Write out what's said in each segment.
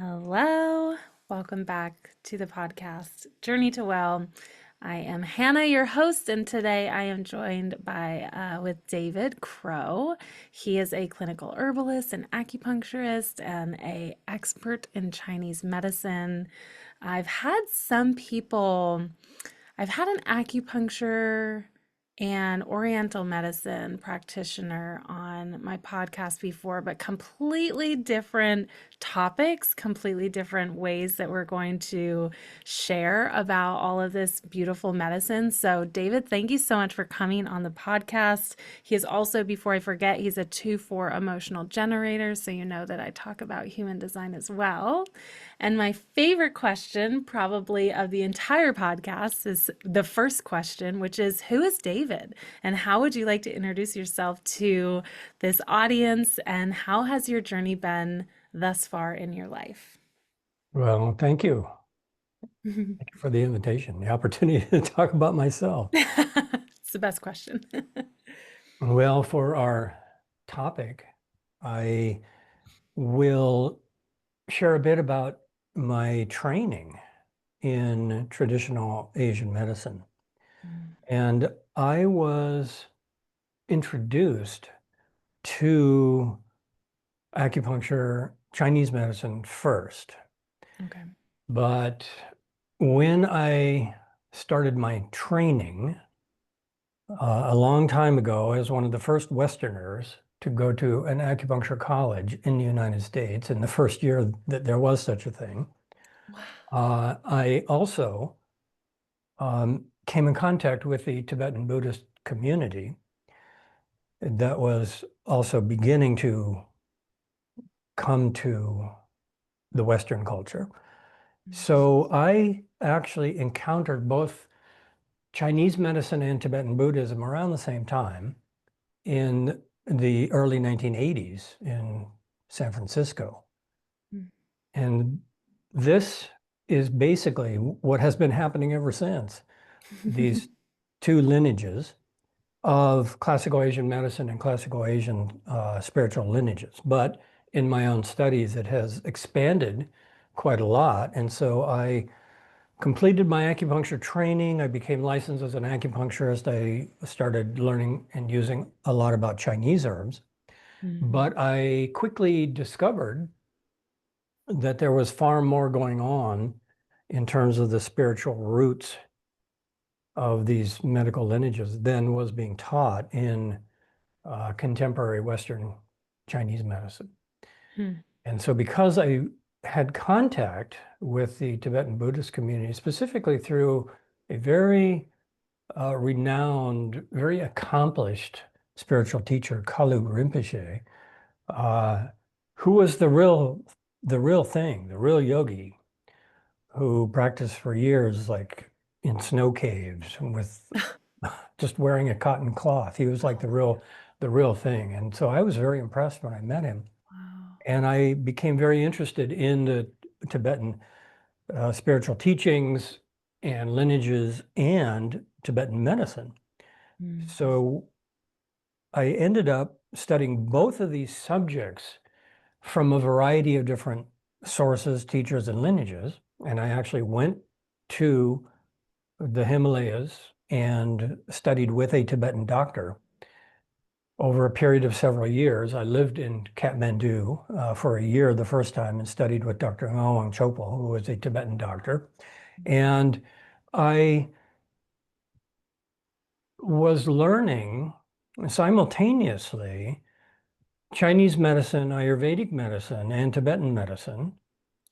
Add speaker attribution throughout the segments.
Speaker 1: Hello, welcome back to the podcast Journey to Well. I am Hannah, your host, and today I am joined with David Crow. He is a clinical herbalist, an acupuncturist, and an expert in Chinese medicine. I've had some people, I've had an acupuncture and oriental medicine practitioner on my podcast before, but completely different topics, completely different ways that we're going to share about all of this beautiful medicine. So, David, thank you so much for coming on the podcast. He is also, before I forget, he's a 2-4 emotional generator. So, you know that I talk about human design as well. And my favorite question, probably of the entire podcast, is the first question, which is, who is David? And how would you like to introduce yourself to this audience? And how has your journey been thus far in your life?
Speaker 2: Well, thank you. Thank you for the invitation, the opportunity to talk about myself.
Speaker 1: It's the best question.
Speaker 2: Well, for our topic, I will share a bit about my training in traditional Asian medicine. And I was introduced to acupuncture, Chinese medicine first.
Speaker 1: Okay.
Speaker 2: But when I started my training a long time ago, I was one of the first Westerners to go to an acupuncture college in the United States in the first year that there was such a thing.
Speaker 1: Wow.
Speaker 2: I also came in contact with the Tibetan Buddhist community that was also beginning to come to the Western culture. So I actually encountered both Chinese medicine and Tibetan Buddhism around the same time in the early 1980s in San Francisco. And this is basically what has been happening ever since. These two lineages of classical Asian medicine and classical Asian spiritual lineages. But in my own studies, it has expanded quite a lot. And so I completed my acupuncture training. I became licensed as an acupuncturist. I started learning and using a lot about Chinese herbs. But I quickly discovered that there was far more going on in terms of the spiritual roots of these medical lineages than was being taught in contemporary Western Chinese medicine. And so because I had contact with the Tibetan Buddhist community, specifically through a very renowned, very accomplished spiritual teacher, Kalu Rinpoche, who was the real thing, the real yogi, who practiced for years, like in snow caves with just wearing a cotton cloth. He was like the real thing. And so I was very impressed when I met him.
Speaker 1: Wow.
Speaker 2: And I became very interested in the Tibetan spiritual teachings and lineages and Tibetan medicine. So I ended up studying both of these subjects from a variety of different sources, teachers, and lineages. And I actually went to the Himalayas and studied with a Tibetan doctor over a period of several years. I lived in Kathmandu for a year the first time and studied with Dr. Ngawang Chopal, who was a Tibetan doctor. And I was learning simultaneously Chinese medicine, Ayurvedic medicine, and Tibetan medicine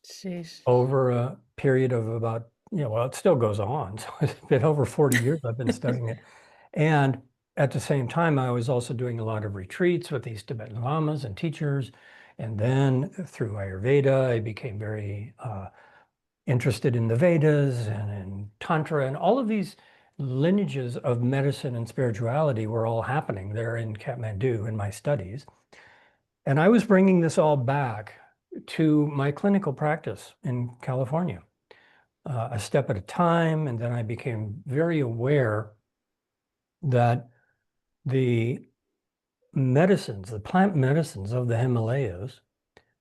Speaker 1: Sheesh.
Speaker 2: over a period of about, well, it still goes on. So it's been over 40 years I've been studying it. And at the same time, I was also doing a lot of retreats with these Tibetan lamas and teachers. And then through Ayurveda, I became very interested in the Vedas and in Tantra, and all of these lineages of medicine and spirituality were all happening there in Kathmandu in my studies. And I was bringing this all back to my clinical practice in California, a step at a time. And then I became very aware that the medicines, the plant medicines of the Himalayas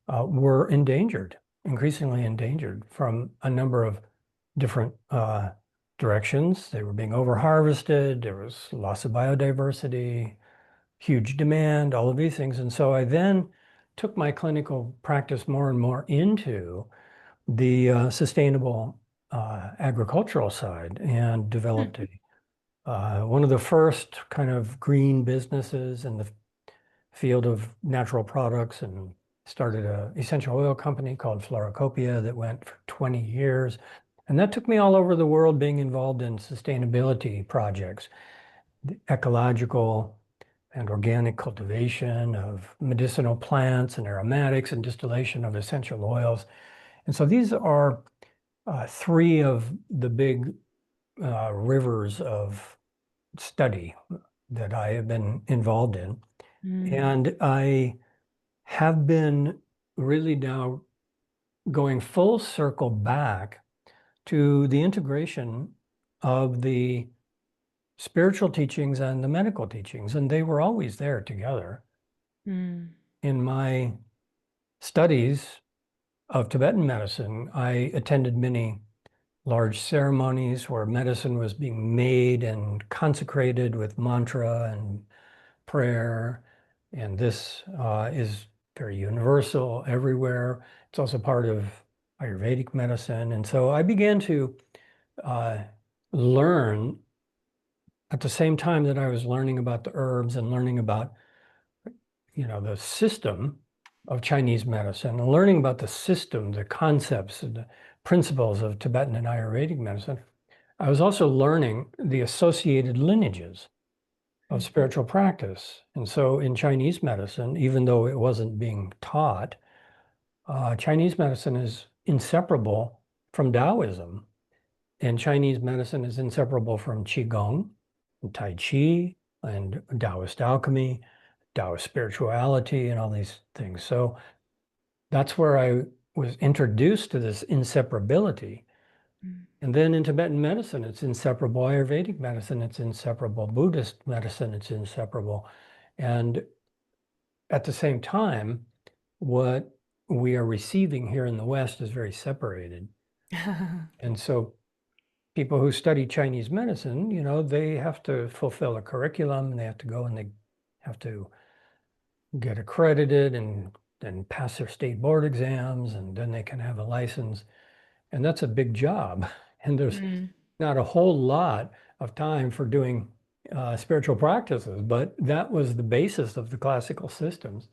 Speaker 2: were endangered. increasingly endangered from a number of different directions. They were being overharvested. There was loss of biodiversity, huge demand, all of these things. And so I then took my clinical practice more and more into the sustainable agricultural side and developed one of the first kind of green businesses in the field of natural products and started an essential oil company called Floricopia that went for 20 years. And that took me all over the world being involved in sustainability projects, ecological and organic cultivation of medicinal plants and aromatics and distillation of essential oils. And so these are three of the big rivers of study that I have been involved in.
Speaker 1: Mm,
Speaker 2: And I have been really now going full circle back to the integration of the spiritual teachings and the medical teachings, and they were always there together.
Speaker 1: mm,
Speaker 2: In my studies of Tibetan medicine, I attended many large ceremonies where medicine was being made and consecrated with mantra and prayer. And this is very universal everywhere. It's also part of Ayurvedic medicine. And so I began to uh, learn at the same time that I was learning about the herbs and learning about, the system of Chinese medicine and learning about the system, the concepts, and the principles of Tibetan and Ayurvedic medicine. I was also learning the associated lineages of
Speaker 1: mm,
Speaker 2: spiritual practice. And so in Chinese medicine, even though it wasn't being taught, Chinese medicine is inseparable from Taoism. And Chinese medicine is inseparable from Qigong, and Tai Chi, and Taoist alchemy, Taoist spirituality, and all these things. So that's where I was introduced to this inseparability.
Speaker 1: mm.
Speaker 2: And then in Tibetan medicine, it's inseparable. Ayurvedic medicine, it's inseparable. Buddhist medicine, it's inseparable. And at the same time, what we are receiving here in the West is very separated. And so people who study Chinese medicine, they have to fulfill a curriculum and they have to go and they have to get accredited and then pass their state board exams and then they can have a license. And that's a big job. And there's
Speaker 1: Mm.
Speaker 2: not a whole lot of time for doing spiritual practices, but that was the basis of the classical systems,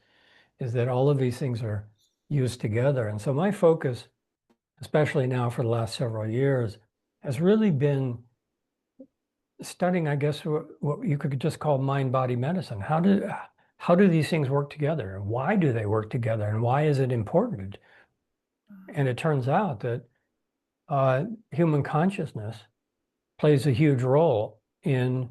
Speaker 2: is that all of these things are used together. And so my focus, especially now for the last several years, has really been studying, I guess, what you could just call mind-body medicine. How do these things work together? And why do they work together? And why is it important? And it turns out that human consciousness plays a huge role in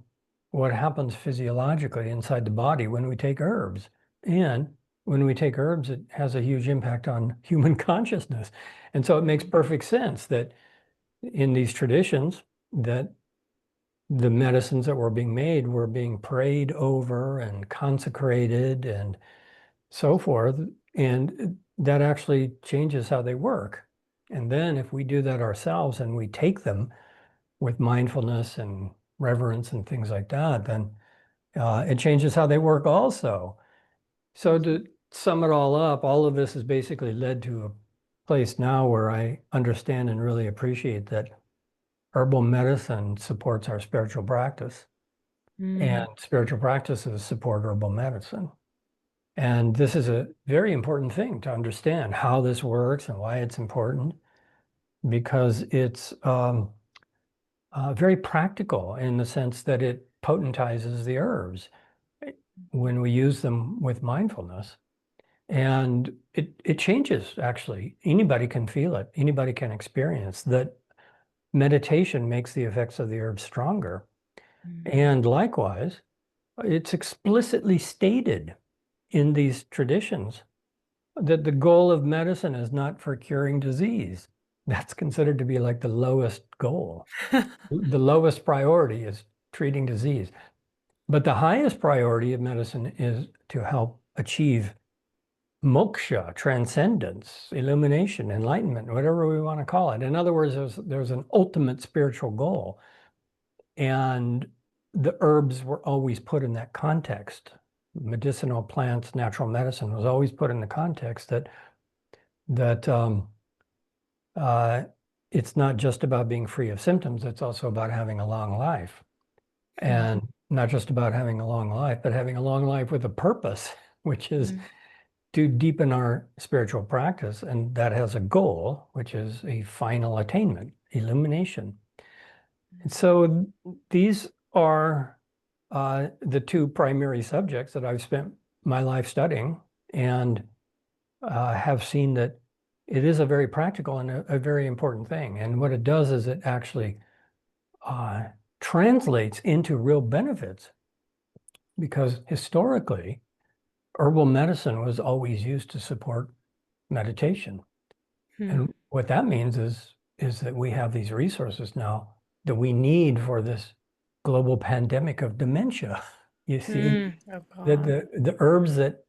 Speaker 2: what happens physiologically inside the body when we take herbs. And when we take herbs, it has a huge impact on human consciousness. And so it makes perfect sense that in these traditions, that the medicines that were being made were being prayed over and consecrated and so forth. And that actually changes how they work. And then if we do that ourselves and we take them with mindfulness and reverence and things like that, then it changes how they work also. So to sum it all up, all of this has basically led to a place now where I understand and really appreciate that herbal medicine supports our spiritual practice and
Speaker 1: Mm.
Speaker 2: spiritual practices support herbal medicine. And this is a very important thing to understand how this works and why it's important, because it's very practical in the sense that it potentizes the herbs when we use them with mindfulness. And it changes, actually. Anybody can feel it. Anybody can experience that meditation makes the effects of the herbs stronger.
Speaker 1: Mm.
Speaker 2: And likewise, it's explicitly stated in these traditions that the goal of medicine is not for curing disease. That's considered to be like the lowest goal. The lowest priority is treating disease. But the highest priority of medicine is to help achieve moksha, transcendence, illumination, enlightenment, whatever we want to call it. In other words, there's an ultimate spiritual goal. And the herbs were always put in that context. Medicinal plants, natural medicine was always put in the context that uh, it's not just about being free of symptoms, it's also about having a long life. And not just about having a long life, but having a long life with a purpose, which is
Speaker 1: Mm,
Speaker 2: to deepen our spiritual practice. And that has a goal, which is a final attainment, illumination. And so these are the two primary subjects that I've spent my life studying, and have seen that it is a very practical and a very important thing. And what it does is it actually uh, translates into real benefits, because historically, herbal medicine was always used to support meditation.
Speaker 1: mm,
Speaker 2: And what that means is that we have these resources now that we need for this global pandemic of dementia. You see
Speaker 1: Oh
Speaker 2: that
Speaker 1: God.
Speaker 2: the herbs that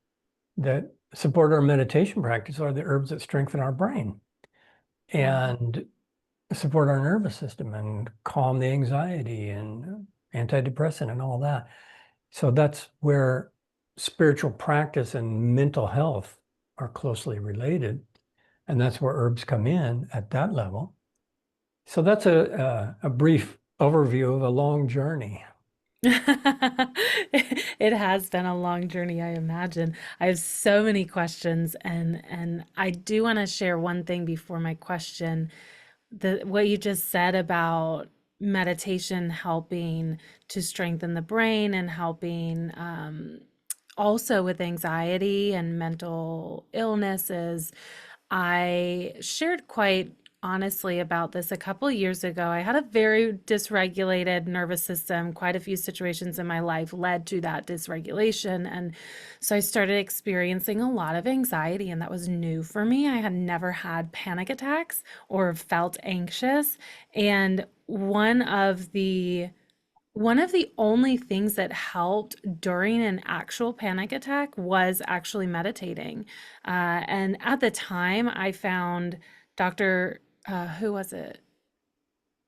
Speaker 2: support our meditation practice are the herbs that strengthen our brain
Speaker 1: Wow.
Speaker 2: and support our nervous system and calm the anxiety and antidepressant and all that. So that's where spiritual practice and mental health are closely related. And that's where herbs come in at that level. So that's a brief overview of a long journey.
Speaker 1: It has been a long journey, I imagine. I have so many questions, and I do want to share one thing before my question. The what you just said about meditation helping to strengthen the brain and helping also with anxiety and mental illnesses. I shared quite honestly about this a couple years ago. I had a very dysregulated nervous system. Quite a few situations in my life led to that dysregulation. And so I started experiencing a lot of anxiety, and that was new for me. I had never had panic attacks or felt anxious. And one of the only things that helped during an actual panic attack was actually meditating. And at the time, I found Dr. Who was it?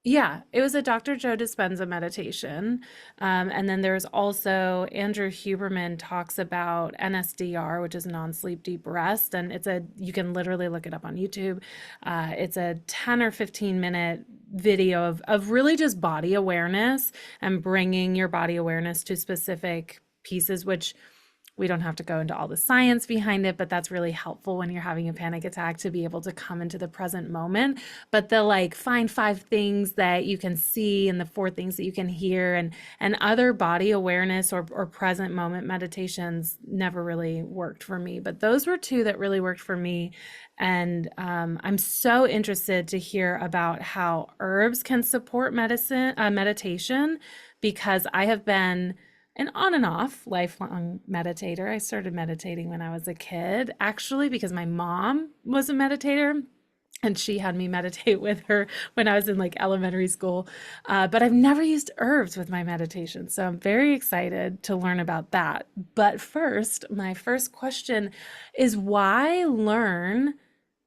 Speaker 1: Yeah, it was a Dr. Joe Dispenza meditation. And then there's also Andrew Huberman talks about NSDR, which is non-sleep deep rest. And you can literally look it up on YouTube. It's a 10 or 15 minute video of really just body awareness and bringing your body awareness to specific pieces, which we don't have to go into all the science behind it, but that's really helpful when you're having a panic attack to be able to come into the present moment. But the like find five things that you can see and the four things that you can hear and other body awareness or present moment meditations never really worked for me. But those were two that really worked for me. And I'm so interested to hear about how herbs can support meditation, because I have been an on and off lifelong meditator. I started meditating when I was a kid, actually, because my mom was a meditator and she had me meditate with her when I was in like elementary school. But I've never used herbs with my meditation. So I'm very excited to learn about that. But first, my first question is, why learn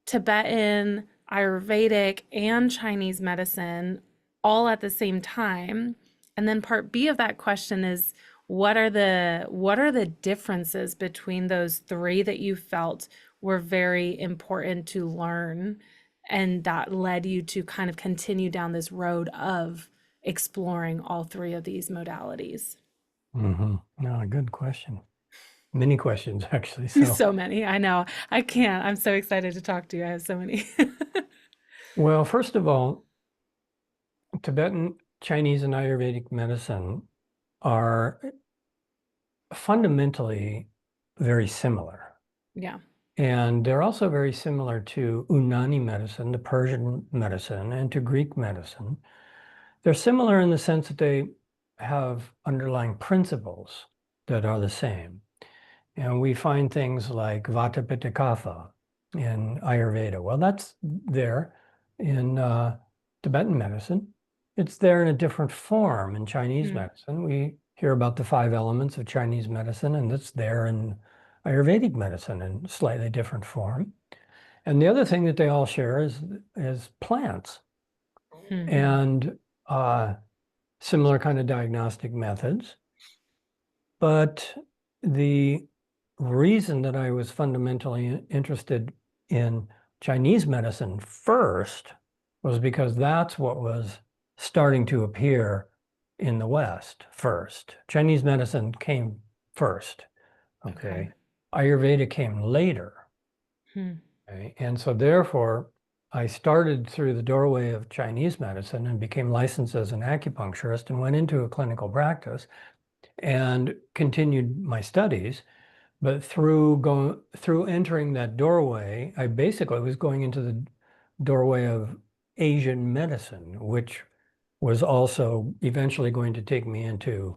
Speaker 1: Tibetan, Ayurvedic, and Chinese medicine all at the same time? And then part B of that question is, what are the differences between those three that you felt were very important to learn and that led you to kind of continue down this road of exploring all three of these modalities?
Speaker 2: No, good question. Many questions, actually. So,
Speaker 1: So many. I know. I can't. I'm so excited to talk to you. I have so many.
Speaker 2: well, first of all, Tibetan, Chinese, and Ayurvedic medicine are fundamentally very similar.
Speaker 1: Yeah.
Speaker 2: And they're also very similar to Unani medicine, the Persian medicine, and to Greek medicine. They're similar in the sense that they have underlying principles that are the same. And we find things like Vata Pitta Kapha in Ayurveda. Well, that's there in Tibetan medicine. It's there in a different form in Chinese
Speaker 1: Mm,
Speaker 2: medicine. We hear about the five elements of Chinese medicine, and it's there in Ayurvedic medicine in slightly different form. And the other thing that they all share is plants
Speaker 1: Hmm.
Speaker 2: and similar kind of diagnostic methods. But the reason that I was fundamentally interested in Chinese medicine first was because that's what was starting to appear in the West first. Chinese medicine came first,
Speaker 1: Okay.
Speaker 2: okay? Ayurveda came later,
Speaker 1: Hmm.
Speaker 2: okay? And so therefore, I started through the doorway of Chinese medicine and became licensed as an acupuncturist and went into a clinical practice and continued my studies. But through entering that doorway, I basically was going into the doorway of Asian medicine, which was also eventually going to take me into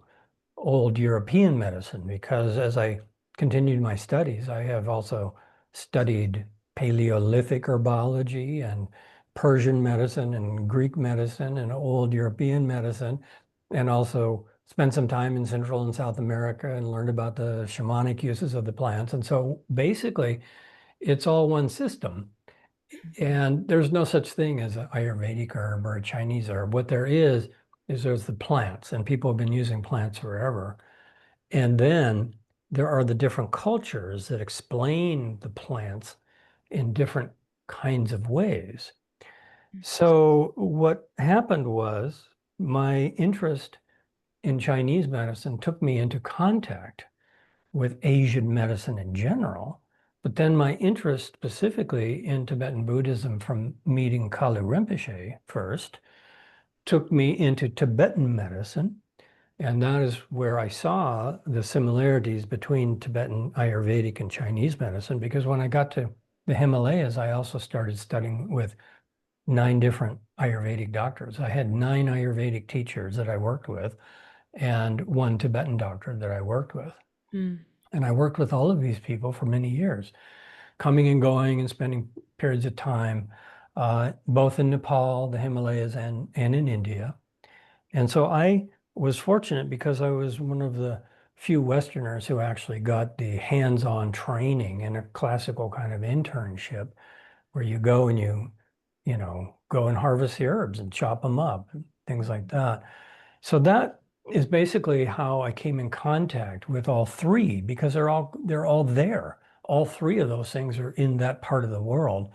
Speaker 2: old European medicine, because as I continued my studies, I have also studied Paleolithic herbology and Persian medicine and Greek medicine and old European medicine, and also spent some time in Central and South America and learned about the shamanic uses of the plants. And so basically, it's all one system. And there's no such thing as an Ayurvedic herb or a Chinese herb. What there is there's the plants, and people have been using plants forever. And then there are the different cultures that explain the plants in different kinds of ways. So what happened was my interest in Chinese medicine took me into contact with Asian medicine in general. But then my interest specifically in Tibetan Buddhism from meeting Kalu Rinpoche first took me into Tibetan medicine. And that is where I saw the similarities between Tibetan Ayurvedic and Chinese medicine, because when I got to the Himalayas, I also started studying with 9 different Ayurvedic doctors. I had 9 Ayurvedic teachers that I worked with and 1 Tibetan doctor that I worked with.
Speaker 1: Hmm.
Speaker 2: And I worked with all of these people for many years, coming and going and spending periods of time, both in Nepal, the Himalayas, and in India. And so I was fortunate because I was one of the few Westerners who actually got the hands-on training in a classical kind of internship where you go and go and harvest the herbs and chop them up and things like that. So that is basically how I came in contact with all 3, because they're all there. All 3 of those things are in that part of the world.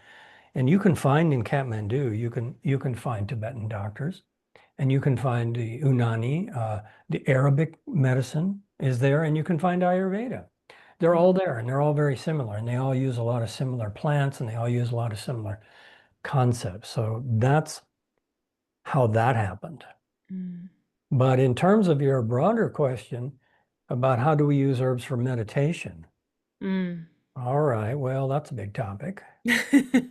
Speaker 2: And you can find in Kathmandu, you can find Tibetan doctors, and you can find the Unani, the Arabic medicine is there, and you can find Ayurveda. They're all there, and they're all very similar, and they all use a lot of similar plants, and they all use a lot of similar concepts. So that's how that happened.
Speaker 1: Hmm.
Speaker 2: But in terms of your broader question about how do we use herbs for meditation?
Speaker 1: Hmm.
Speaker 2: All right, well, that's a big topic.
Speaker 1: I'm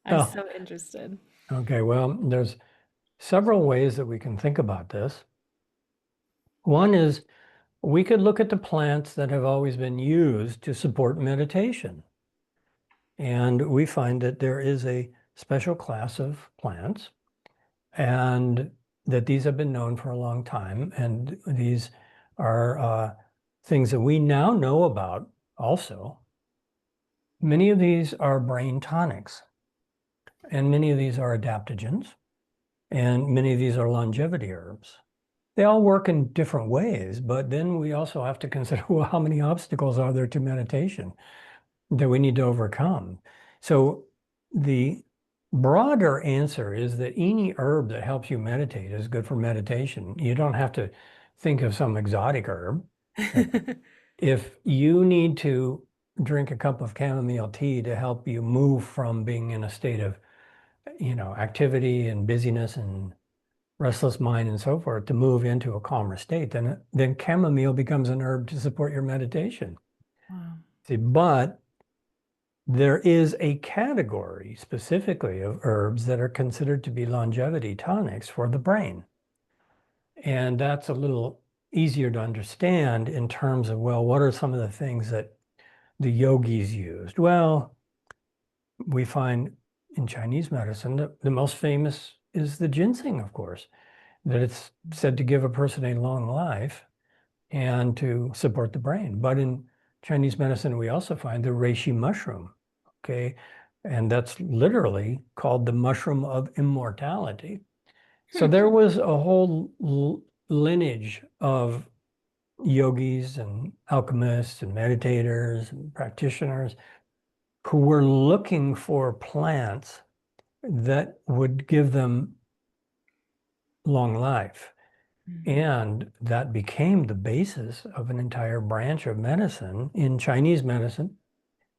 Speaker 2: Oh,
Speaker 1: so interested.
Speaker 2: okay, well, there's several ways that we can think about this. One is we could look at the plants that have always been used to support meditation. And we find that there is a special class of plants, and that these have been known for a long time. And these are things that we now know about also. Many of these are brain tonics, and many of these are adaptogens, and many of these are longevity herbs. They all work in different ways, but then we also have to consider, well, how many obstacles are there to meditation that we need to overcome? So the broader answer is that any herb that helps you meditate is good for meditation. You don't have to think of some exotic herb. Like if you need to drink a cup of chamomile tea to help you move from being in a state of, activity and busyness and restless mind and so forth to move into a calmer state, then chamomile becomes an herb to support your meditation.
Speaker 1: Wow.
Speaker 2: See, but there is a category specifically of herbs that are considered to be longevity tonics for the brain. And that's a little easier to understand in terms of, well, what are some of the things that the yogis used? Well, we find in Chinese medicine that the most famous is the ginseng, of course, that it's said to give a person a long life and to support the brain. But in Chinese medicine, we also find the reishi mushroom, okay? And that's literally called the mushroom of immortality. So
Speaker 1: Hmm.
Speaker 2: there was a whole lineage of yogis and alchemists and meditators and practitioners who were looking for plants that would give them long life.
Speaker 1: Mm.
Speaker 2: And that became the basis of an entire branch of medicine in Chinese medicine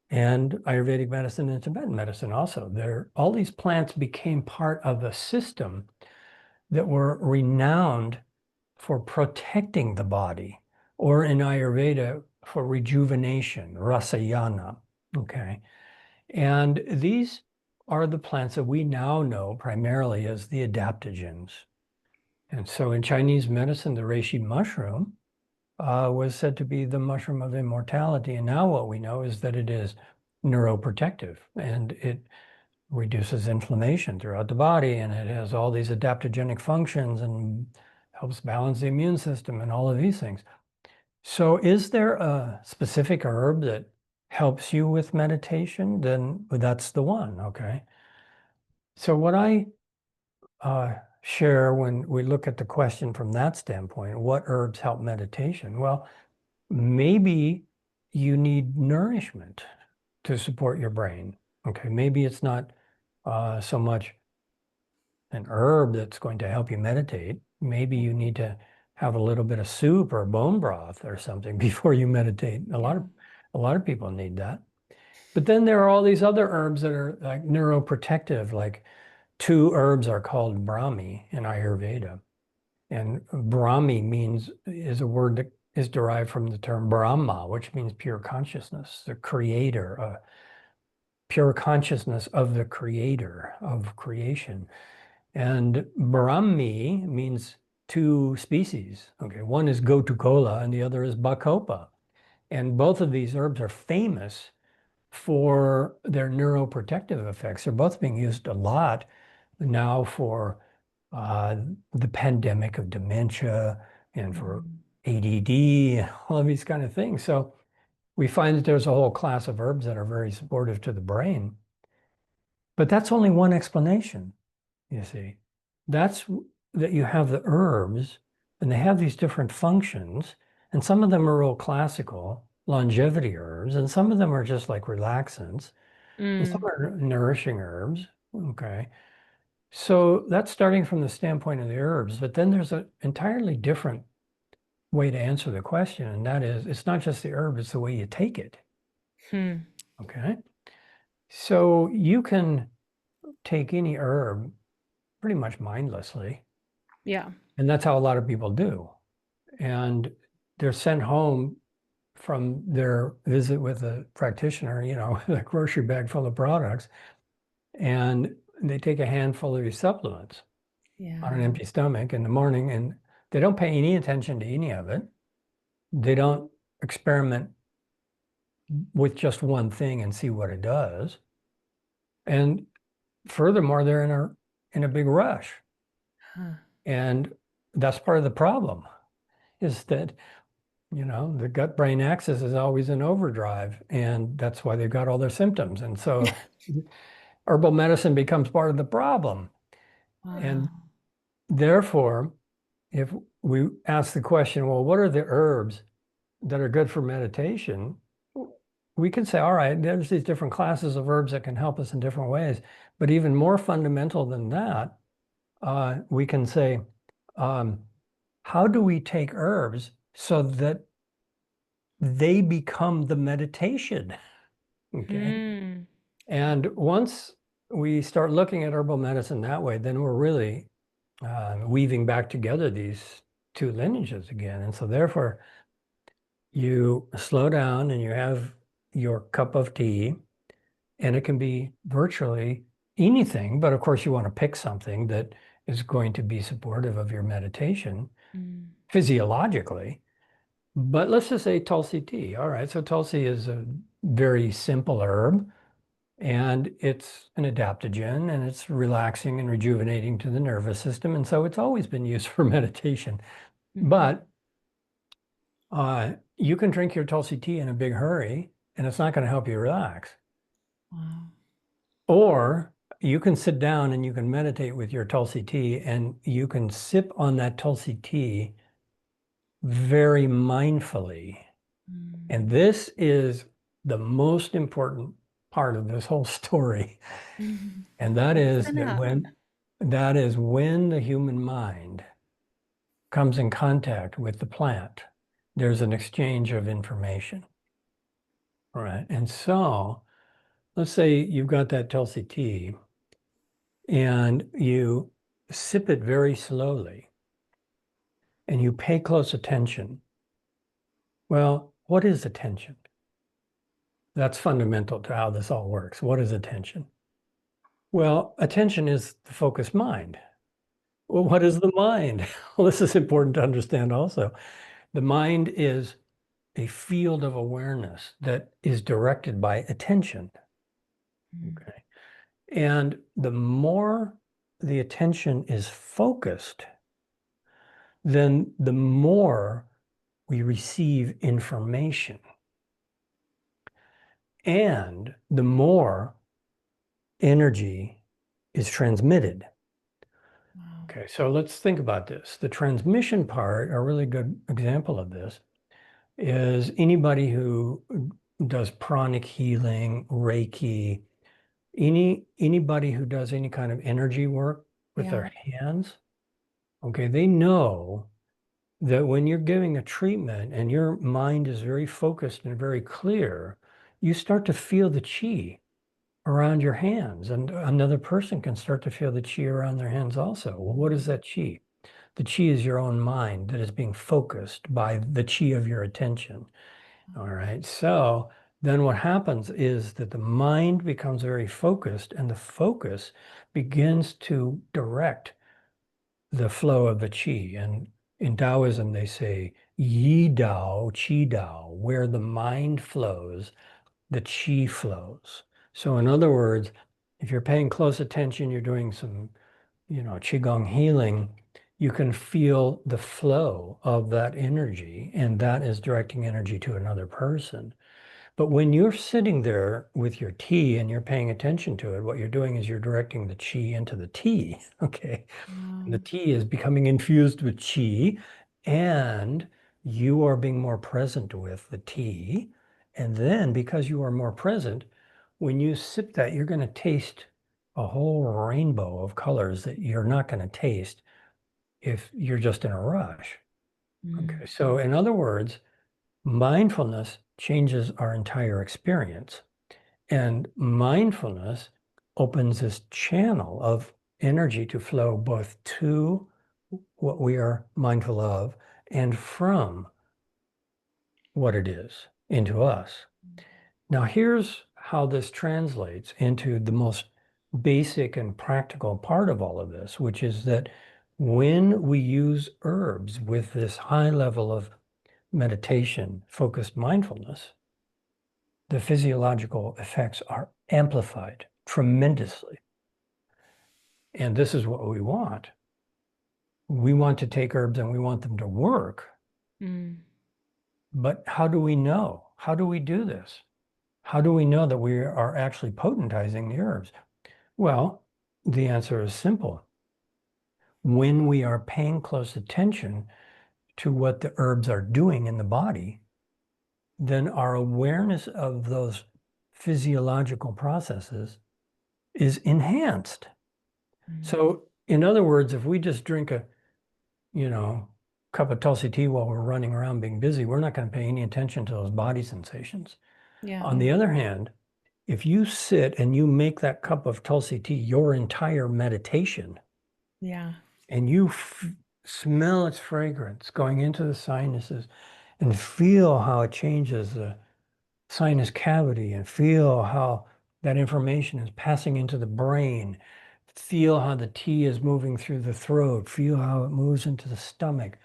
Speaker 2: and Ayurvedic medicine and Tibetan medicine also. All these plants became part of a system that were renowned for protecting the body, or in Ayurveda for rejuvenation, rasayana. Okay. And these are the plants that we now know primarily as the adaptogens. And so in Chinese medicine, the reishi mushroom was said to be the mushroom of immortality. And now what we know is that it is neuroprotective and it reduces inflammation throughout the body, and it has all these adaptogenic functions and helps balance the immune system and all of these things. So is there a specific herb that helps you with meditation? Then that's the one, okay? So what I share when we look at the question from that standpoint, what herbs help meditation? Well, maybe you need nourishment to support your brain. Okay, maybe it's not so much an herb that's going to help you meditate. Maybe you need to have a little bit of soup or bone broth or something before you meditate.
Speaker 1: Yeah.
Speaker 2: A lot of people need that. But then there are all these other herbs that are like neuroprotective, like two herbs are called Brahmi in Ayurveda. And Brahmi is a word that is derived from the term Brahma, which means pure consciousness, the creator, pure consciousness of the creator of creation. And Brahmi means two species. Okay, one is Gotukola and the other is Bacopa. And both of these herbs are famous for their neuroprotective effects. They're both being used a lot now for uh, the pandemic of dementia and for
Speaker 1: Mm.
Speaker 2: ADD, all of these kind of things. So we find that there's a whole class of herbs that are very supportive to the brain. But that's only one explanation, you see. That's that you have the herbs and they have these different functions, and some of them are real classical longevity herbs, and some of them are just like relaxants, and some
Speaker 1: Mm.
Speaker 2: are nourishing herbs. Okay. So that's starting from the standpoint of the herbs, but then there's an entirely different way to answer the question, and that is it's not just the herb, it's the way you take it.
Speaker 1: Hmm.
Speaker 2: Okay. So you can take any herb pretty much mindlessly,
Speaker 1: Yeah.
Speaker 2: and that's how a lot of people do. And they're sent home from their visit with a practitioner, with a grocery bag full of products, and they take a handful of these supplements on an
Speaker 1: Yeah.
Speaker 2: empty stomach in the morning, and they don't pay any attention to any of it. They don't experiment with just one thing and see what it does. And furthermore, they're in a big rush.
Speaker 1: Huh.
Speaker 2: And that's part of the problem is that, the gut-brain axis is always in overdrive, and that's why they've got all their symptoms. And so herbal medicine becomes part of the problem. And
Speaker 1: Wow.
Speaker 2: therefore, if we ask the question, well, what are the herbs that are good for meditation? We can say, all right, there's these different classes of herbs that can help us in different ways. But even more fundamental than that, we can say, um, how do we take herbs so that they become the meditation? Okay.
Speaker 1: Hmm.
Speaker 2: And once we start looking at herbal medicine that way, then we're really weaving back together these two lineages again. And so therefore, you slow down and you have your cup of tea, and it can be virtually anything, but of course you want to pick something that is going to be supportive of your meditation
Speaker 1: Mm.
Speaker 2: physiologically. But let's just say Tulsi tea. All right, so Tulsi is a very simple herb, and it's an adaptogen, and it's relaxing and rejuvenating to the nervous system, and so it's always been used for meditation.
Speaker 1: Mm-hmm.
Speaker 2: But You can drink your Tulsi tea in a big hurry, and it's not going to help you relax.
Speaker 1: Wow.
Speaker 2: Or you can sit down and you can meditate with your Tulsi tea, and you can sip on that Tulsi tea very mindfully. And
Speaker 1: Mm.
Speaker 2: this is the most important part of this whole story. And that is
Speaker 1: Listen
Speaker 2: that
Speaker 1: up.
Speaker 2: when the human mind comes in contact with the plant, there's an exchange of information. All right. And so let's say you've got that Tulsi tea and you sip it very slowly and you pay close attention. Well, what is attention? That's fundamental to how this all works. What is attention? Well, attention is the focused mind. Well, what is the mind? Well, this is important to understand also. The mind is a field of awareness that is directed by attention.
Speaker 1: Mm.
Speaker 2: Okay. And the more the attention is focused, then the more we receive information and the more energy is transmitted.
Speaker 1: Wow.
Speaker 2: Okay, so let's think about this. The transmission part, a really good example of this, is anybody who does pranic healing, Reiki, anybody who does any kind of energy work with
Speaker 1: Yeah.
Speaker 2: their hands, okay, they know that when you're giving a treatment and your mind is very focused and very clear, you start to feel the chi around your hands, and another person can start to feel the chi around their hands also. Well, what is that chi? The chi is your own mind that is being focused by the chi of your attention. All right. So then what happens is that the mind becomes very focused, and the focus begins to direct the flow of the chi. And in Taoism, they say Yi Dao, Qi Dao, where the mind flows, the chi flows. So in other words, if you're paying close attention, you're doing some, Qigong healing, you can feel the flow of that energy, and that is directing energy to another person. But when you're sitting there with your tea and you're paying attention to it, what you're doing is you're directing the chi into the tea. Okay. And the
Speaker 1: Wow.
Speaker 2: tea is becoming infused with chi, and you are being more present with the tea. And then because you are more present, when you sip that, you're going to taste a whole rainbow of colors that you're not going to taste if you're just in a rush.
Speaker 1: Mm.
Speaker 2: Okay. So in other words, mindfulness changes our entire experience. And mindfulness opens this channel of energy to flow both to what we are mindful of and from what it is into us. Now, here's how this translates into the most basic and practical part of all of this, which is that when we use herbs with this high level of meditation, focused mindfulness, the physiological effects are amplified tremendously. And this is what we want. We want to take herbs and we want them to work.
Speaker 1: Mm.
Speaker 2: But how do we know? How do we do this? How do we know that we are actually potentizing the herbs? Well, the answer is simple. When we are paying close attention to what the herbs are doing in the body, then our awareness of those physiological processes is enhanced.
Speaker 1: Mm.
Speaker 2: So, in other words, if we just drink a, cup of Tulsi tea while we're running around being busy, we're not going to pay any attention to those body sensations.
Speaker 1: Yeah.
Speaker 2: On the other hand, if you sit and you make that cup of Tulsi tea your entire meditation,
Speaker 1: Yeah.
Speaker 2: and you smell its fragrance going into the sinuses and feel how it changes the sinus cavity and feel how that information is passing into the brain. Feel how the tea is moving through the throat. Feel how it moves into the stomach.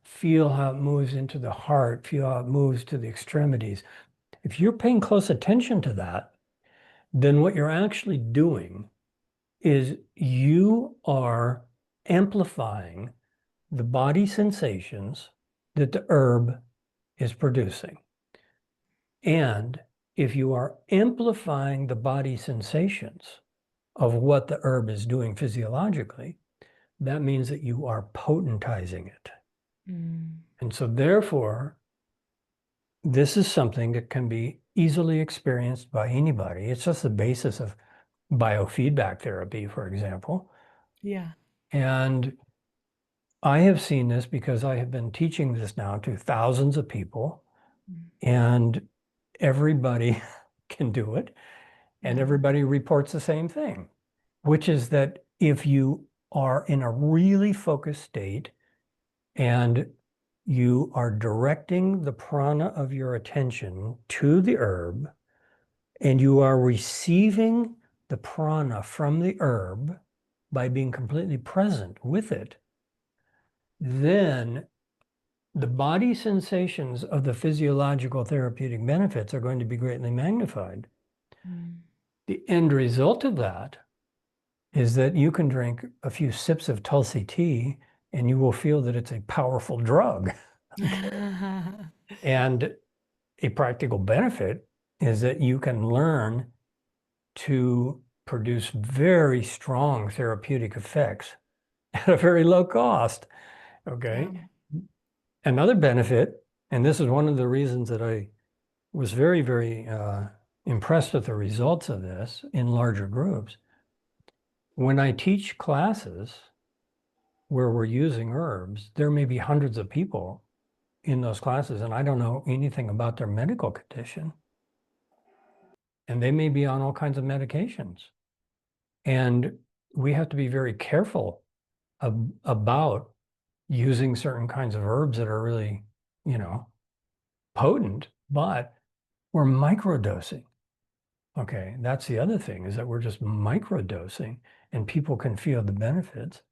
Speaker 2: Feel how it moves into the heart. Feel how it moves to the extremities. If you're paying close attention to that, then what you're actually doing is you are amplifying the body sensations that the herb is producing. And if you are amplifying the body sensations of what the herb is doing physiologically, that means that you are potentizing it.
Speaker 1: Mm.
Speaker 2: And so therefore, this is something that can be easily experienced by anybody. It's just the basis of biofeedback therapy, for example.
Speaker 1: Yeah.
Speaker 2: And I have seen this because I have been teaching this now to thousands of people,
Speaker 1: Mm.
Speaker 2: and everybody can do it, and
Speaker 1: Yeah.
Speaker 2: everybody reports the same thing, which is that if you are in a really focused state and you are directing the prana of your attention to the herb, and you are receiving the prana from the herb by being completely present with it, then the body sensations of the physiological therapeutic benefits are going to be greatly magnified.
Speaker 1: Mm.
Speaker 2: The end result of that is that you can drink a few sips of Tulsi tea and you will feel that it's a powerful drug. Okay. And a practical benefit is that you can learn to produce very strong therapeutic effects at a very low cost.
Speaker 1: Yeah.
Speaker 2: Okay. Another benefit, and this is one of the reasons that I was very, very impressed with the results of this in larger groups. When I teach classes where we're using herbs, there may be hundreds of people in those classes, and I don't know anything about their medical condition. And they may be on all kinds of medications. And we have to be very careful about using certain kinds of herbs that are really, potent, but we're microdosing. Okay, that's the other thing, is that we're just microdosing and people can feel the benefits.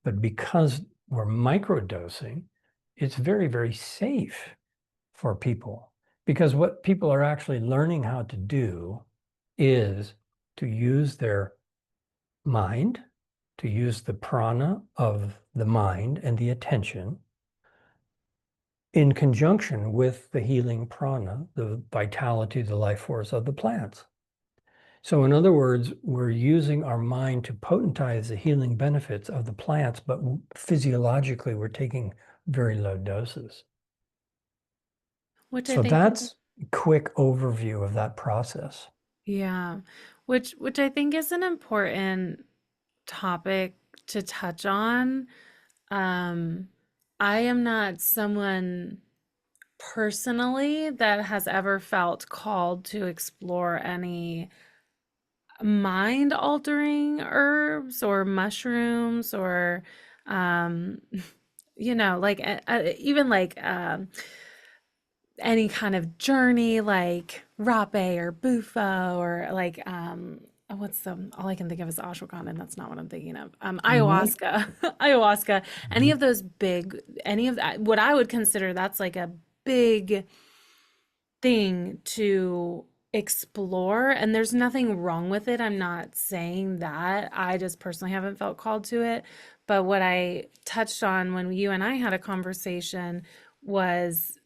Speaker 2: But because we're microdosing, it's very, very safe for people. Because what people are actually learning how to do is to use their mind, to use the prana of the mind and the attention in conjunction with the healing prana, the vitality, the life force of the plants. So in other words, we're using our mind to potentize the healing benefits of the plants, but physiologically we're taking very low doses.
Speaker 1: Which I
Speaker 2: So
Speaker 1: think is,
Speaker 2: that's a quick overview of that process.
Speaker 1: yeah, which I think is an important topic to touch on. Um, I am not someone personally that has ever felt called to explore any mind altering herbs or mushrooms or um like even like any kind of journey like rape or bufo or like what's the all I can think of is ashwagandha and that's not what I'm thinking of.
Speaker 2: Mike?
Speaker 1: Ayahuasca. Ayahuasca, any
Speaker 2: Mhm.
Speaker 1: of those big, any of that, what I would consider that's like a big thing to explore, and there's nothing wrong with it. I'm not saying that. I just personally haven't felt called to it. But what I touched on when you and I had a conversation was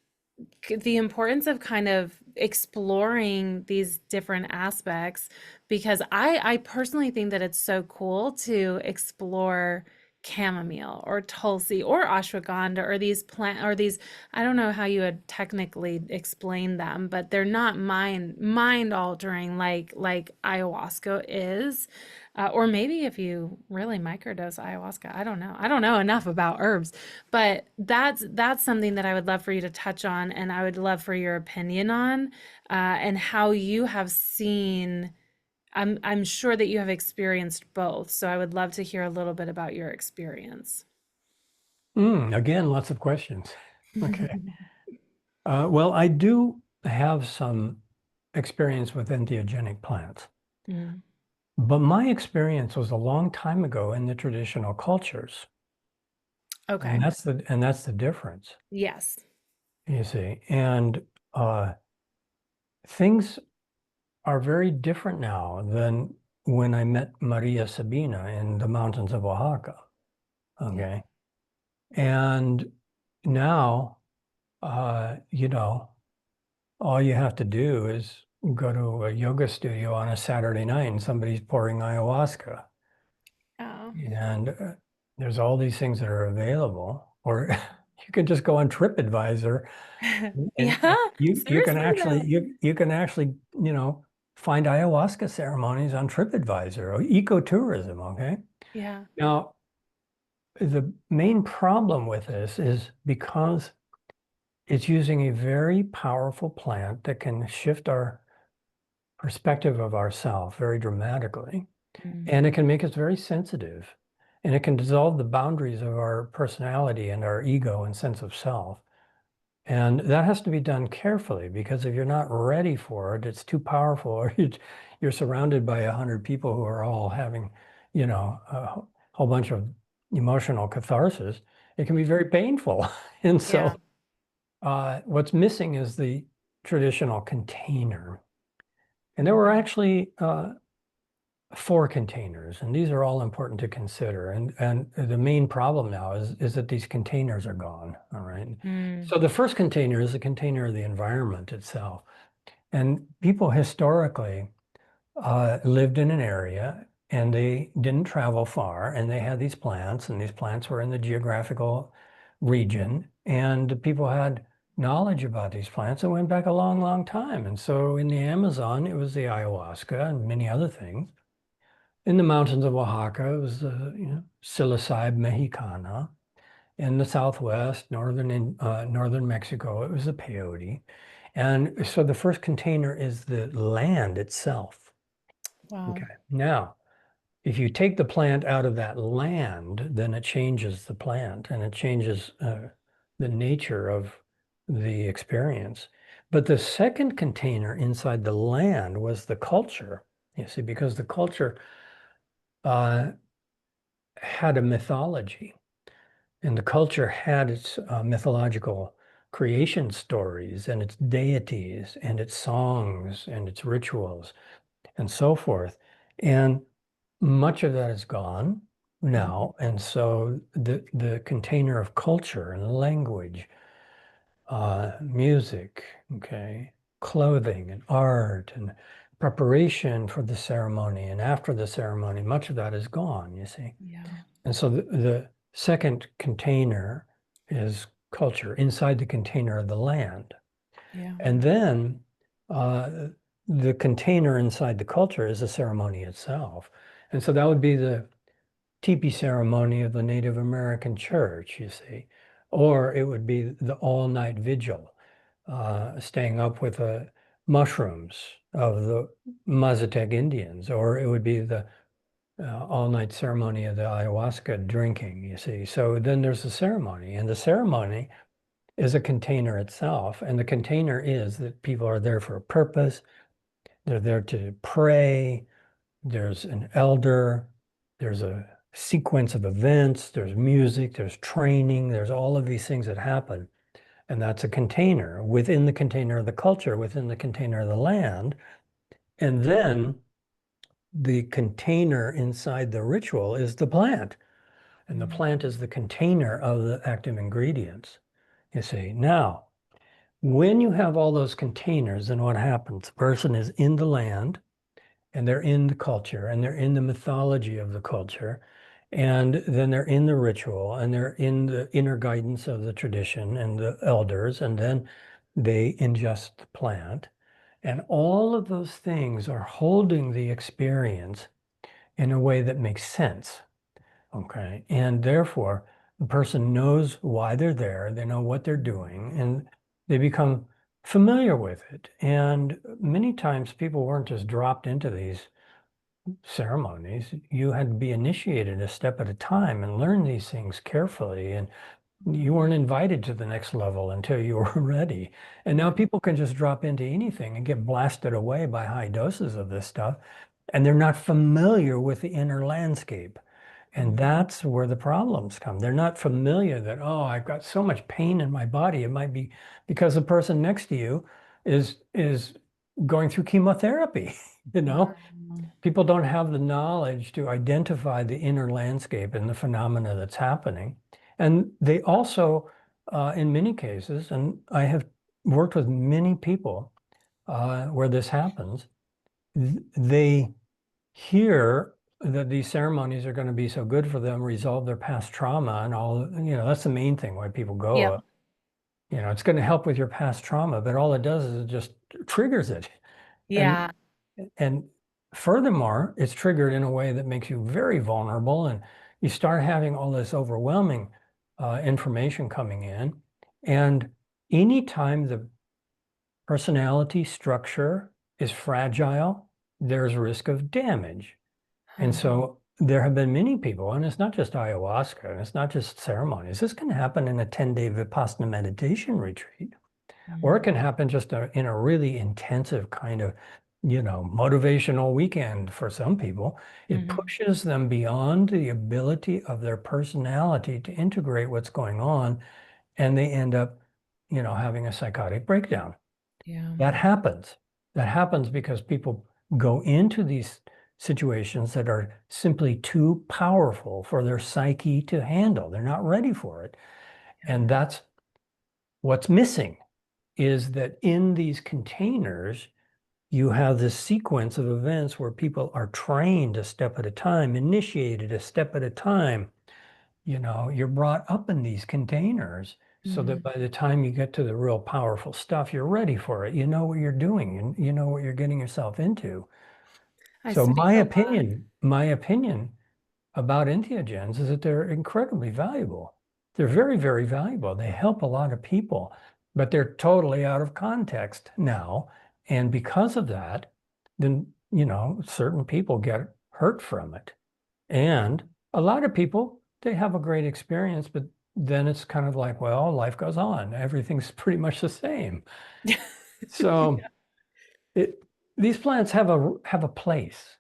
Speaker 1: the importance of kind of exploring these different aspects, because I personally think that it's so cool to explore chamomile or tulsi or ashwagandha or these plant or these, I don't know how you would technically explain them, but they're not mind altering like ayahuasca is. Or maybe if you really microdose ayahuasca, I don't know enough about herbs, but that's something that I would love for you to touch on, and I would love for your opinion on, and how you have seen. I'm sure that you have experienced both, so I would love to hear a little bit about your experience.
Speaker 2: Again, lots of questions. Okay. Well, I do have some experience with entheogenic plants,
Speaker 1: Mm,
Speaker 2: but my experience was a long time ago in the traditional cultures, and
Speaker 1: okay.
Speaker 2: that's the difference,
Speaker 1: Yes.
Speaker 2: you see. And uh, things are very different now than when I met Maria Sabina in the mountains of Oaxaca.
Speaker 1: Yeah.
Speaker 2: Okay. And now you know, all you have to do is go to a yoga studio on a Saturday night and somebody's pouring ayahuasca.
Speaker 1: Oh.
Speaker 2: And there's all these things that are available. Or you can just go on TripAdvisor and
Speaker 1: Yeah,
Speaker 2: you can
Speaker 1: seriously
Speaker 2: actually
Speaker 1: though.
Speaker 2: you can actually, find ayahuasca ceremonies on TripAdvisor or ecotourism, okay?
Speaker 1: Yeah.
Speaker 2: Now, the main problem with this is because it's using a very powerful plant that can shift our perspective of ourself very dramatically.
Speaker 1: Mm,
Speaker 2: And it can make us very sensitive. And it can dissolve the boundaries of our personality and our ego and sense of self. And that has to be done carefully because if you're not ready for it, it's too powerful, or you're surrounded by 100 people who are all having, a whole bunch of emotional catharsis. It can be very painful. And
Speaker 1: yeah.
Speaker 2: so what's missing is the traditional container. And there were actually four containers, and these are all important to consider. And the main problem now is that these containers are gone. All right.
Speaker 1: Mm,
Speaker 2: So the first container is the container of the environment itself. And people historically lived in an area and they didn't travel far, and they had these plants, and these plants were in the geographical region, and the people had knowledge about these plants that went back a long, long time. And so in the Amazon, it was the ayahuasca and many other things. In the mountains of Oaxaca, it was the Psilocybe mexicana. In the southwest, northern Mexico, it was the peyote. And so the first container is the land itself.
Speaker 1: wow.
Speaker 2: Okay. Now, if you take the plant out of that land, then it changes the plant and it changes the nature of the experience. But the second container inside the land was the culture. You see, because the culture uh, had a mythology, and the culture had its mythological creation stories and its deities and its songs and its rituals and so forth. And much of that is gone
Speaker 1: Mhm.
Speaker 2: now. And so the container of culture and language, music, okay, clothing and art and preparation for the ceremony and after the ceremony, much of that is gone, you see.
Speaker 1: Yeah.
Speaker 2: And so the second container is culture inside the container of the land.
Speaker 1: Yeah.
Speaker 2: And then uh, the container inside the culture is the ceremony itself. And so that would be the teepee ceremony of the Native American church, you see, or it would be the all-night vigil, staying up with the mushrooms of the Mazatec Indians, or it would be the all-night ceremony of the ayahuasca drinking, you see. So then there's the ceremony, and the ceremony is a container itself. And the container is that people are there for a purpose. They're there to pray. There's an elder. There's a sequence of events. There's music. There's training. There's all of these things that happen. And that's a container within the container of the culture, within the container of the land. And then the container inside the ritual is the plant. And the
Speaker 1: Mm,
Speaker 2: plant is the container of the active ingredients, you see. Now, when you have all those containers, then what happens? The person is in the land and they're in the culture and they're in the mythology of the culture. And then they're in the ritual and they're in the inner guidance of the tradition and the elders. And then they ingest the plant. And all of those things are holding the experience in a way that makes sense. Okay. And therefore, the person knows why they're there, they know what they're doing, and they become familiar with it. And many times people weren't just dropped into these ceremonies. You had to be initiated a step at a time and learn these things carefully. And you weren't invited to the next level until you were ready. And now
Speaker 1: yeah.
Speaker 2: people can just drop into anything and get blasted away by high doses of this stuff. And they're not familiar with the inner landscape. And
Speaker 1: Mm,
Speaker 2: that's where the problems come. They're not familiar that, oh, I've got so much pain in my body. It might be because the person next to you is going through chemotherapy. You know,
Speaker 1: wow.
Speaker 2: people don't have the knowledge to identify the inner landscape and the phenomena that's happening. And they also in many cases, and I have worked with many people where this happens, they hear that these ceremonies are going to be so good for them, resolve their past trauma and all, that's the main thing why people
Speaker 1: Yep.
Speaker 2: go. It's going to help with your past trauma, but all it does is it just triggers it. And
Speaker 1: Yeah.
Speaker 2: and furthermore, it's triggered in a way that makes you very vulnerable, and you start having all this overwhelming information coming in. And anytime the personality structure is fragile, there's risk of damage. And
Speaker 1: Huh.
Speaker 2: so there have been many people, and it's not just ayahuasca, and it's not just ceremonies. This can happen in a 10-day Vipassana meditation retreat, or it
Speaker 1: Mm.
Speaker 2: can happen just in a really intensive kind of, motivational weekend for some people. It
Speaker 1: Mhm.
Speaker 2: pushes them beyond the ability of their personality to integrate what's going on, and they end up, having a psychotic breakdown.
Speaker 1: Yeah.
Speaker 2: That happens. That happens because people go into these situations that are simply too powerful for their psyche to handle. They're not ready for it. And that's what's missing, is that in these containers, you have this sequence of events where people are trained a step at a time, initiated a step at a time. You're brought up in these containers so that
Speaker 1: Mm.
Speaker 2: by the time you get to the real powerful stuff, you're ready for it. You know what you're doing, and you know what you're getting yourself into.
Speaker 1: I
Speaker 2: So
Speaker 1: speak
Speaker 2: my
Speaker 1: a lot.
Speaker 2: opinion about entheogens is that they're incredibly valuable. They're very, very valuable. They help a lot of people, but they're totally out of context now. And because of that, then, certain people get hurt from it. And a lot of people, they have a great experience, but then it's kind of like, well, life goes on. Everything's pretty much the same. So it, these plants have a place.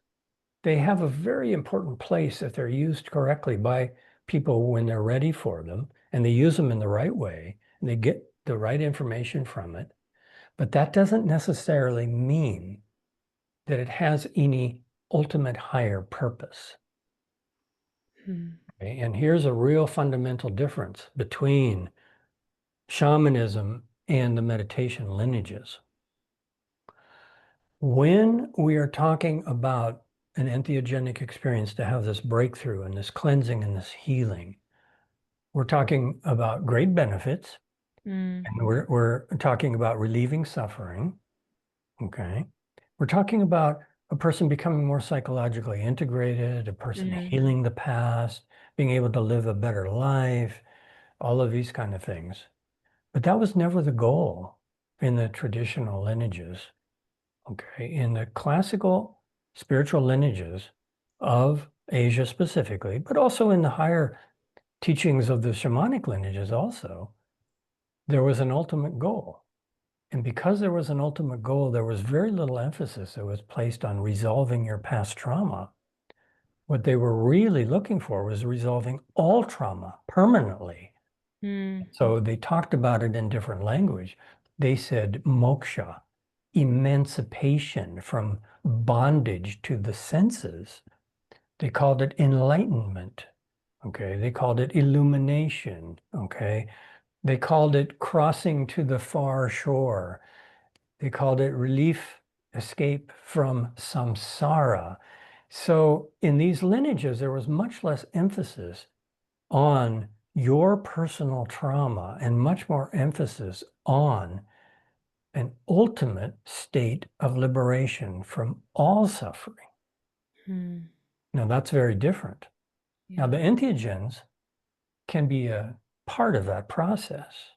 Speaker 2: They have a very important place if they're used correctly by people when they're ready for them, and they use them in the right way, and they get the right information from it. But that doesn't necessarily mean that it has any ultimate higher purpose.
Speaker 1: Hmm.
Speaker 2: Okay? And here's a real fundamental difference between shamanism and the meditation lineages. When we are talking about an entheogenic experience to have this breakthrough and this cleansing and this healing, we're talking about great benefits,
Speaker 1: Mm.
Speaker 2: and we're talking about relieving suffering. Okay. We're talking about a person becoming more psychologically integrated, a person
Speaker 1: Mm.
Speaker 2: healing the past, being able to live a better life, all of these kind of things. But that was never the goal in the traditional lineages. Okay. In the classical spiritual lineages of Asia specifically, but also in the higher teachings of the shamanic lineages also, there was an ultimate goal. And because there was an ultimate goal, there was very little emphasis that was placed on resolving your past trauma. What they were really looking for was resolving all trauma permanently.
Speaker 1: Mm.
Speaker 2: So they talked about it in different language. They said moksha, emancipation from bondage to the senses. They called it enlightenment. Okay. They called it illumination. Okay. They called it crossing to the far shore. They called it relief, escape from samsara. So in these lineages, there was much less emphasis on your personal trauma and much more emphasis on an ultimate state of liberation from all suffering.
Speaker 1: Mm.
Speaker 2: Now, that's very different. Now,
Speaker 1: Yeah.
Speaker 2: the entheogens can be a part of that process.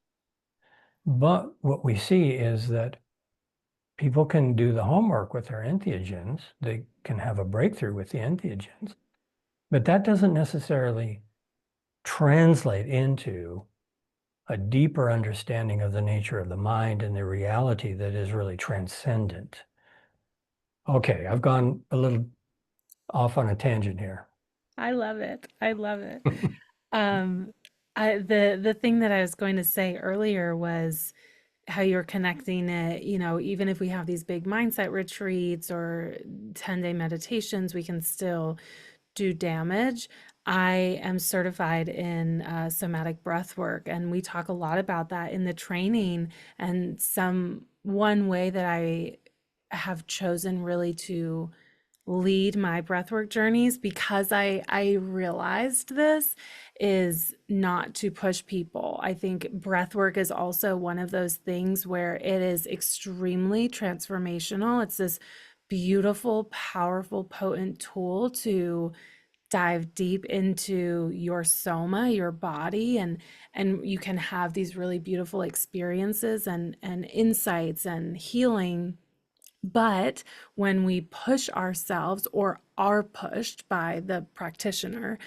Speaker 2: But what we see is that people can do the homework with their entheogens. They can have a breakthrough with the entheogens, but that doesn't necessarily translate into a deeper understanding of the nature of the mind and the reality that is really transcendent. Okay, I've gone a little off on a tangent here.
Speaker 1: I love it. I love it. Um, the thing that I was going to say earlier was how you're connecting it, even if we have these big mindset retreats or 10-day meditations, we can still do damage. I am certified in somatic breath work, and we talk a lot about that in the training. And one way that I have chosen really to lead my breathwork journeys, because I realized this, is not to push people. I think breathwork is also one of those things where it is extremely transformational. It's this beautiful, powerful, potent tool to dive deep into your soma, your body, and you can have these really beautiful experiences and insights and healing. But when we push ourselves or are pushed by the practitioner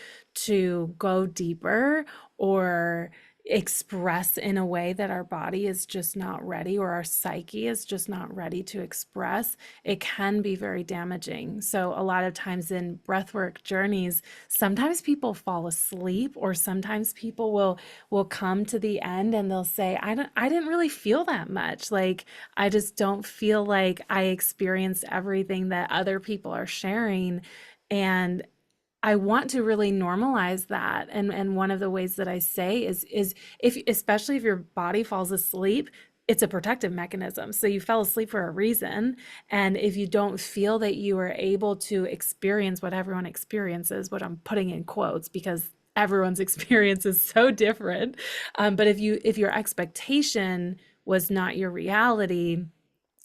Speaker 1: to go deeper or express in a way that our body is just not ready, or our psyche is just not ready to express, it can be very damaging. So a lot of times in breathwork journeys, sometimes people fall asleep, or sometimes people will come to the end and they'll say, I didn't really feel that much. Like, I just don't feel like I experienced everything that other people are sharing. And I want to really normalize that. And one of the ways that I say is if, especially if your body falls asleep, it's a protective mechanism. So you fell asleep for a reason. And if you don't feel that you are able to experience what everyone experiences, what I'm putting in quotes because everyone's experience is so different. But if your expectation was not your reality,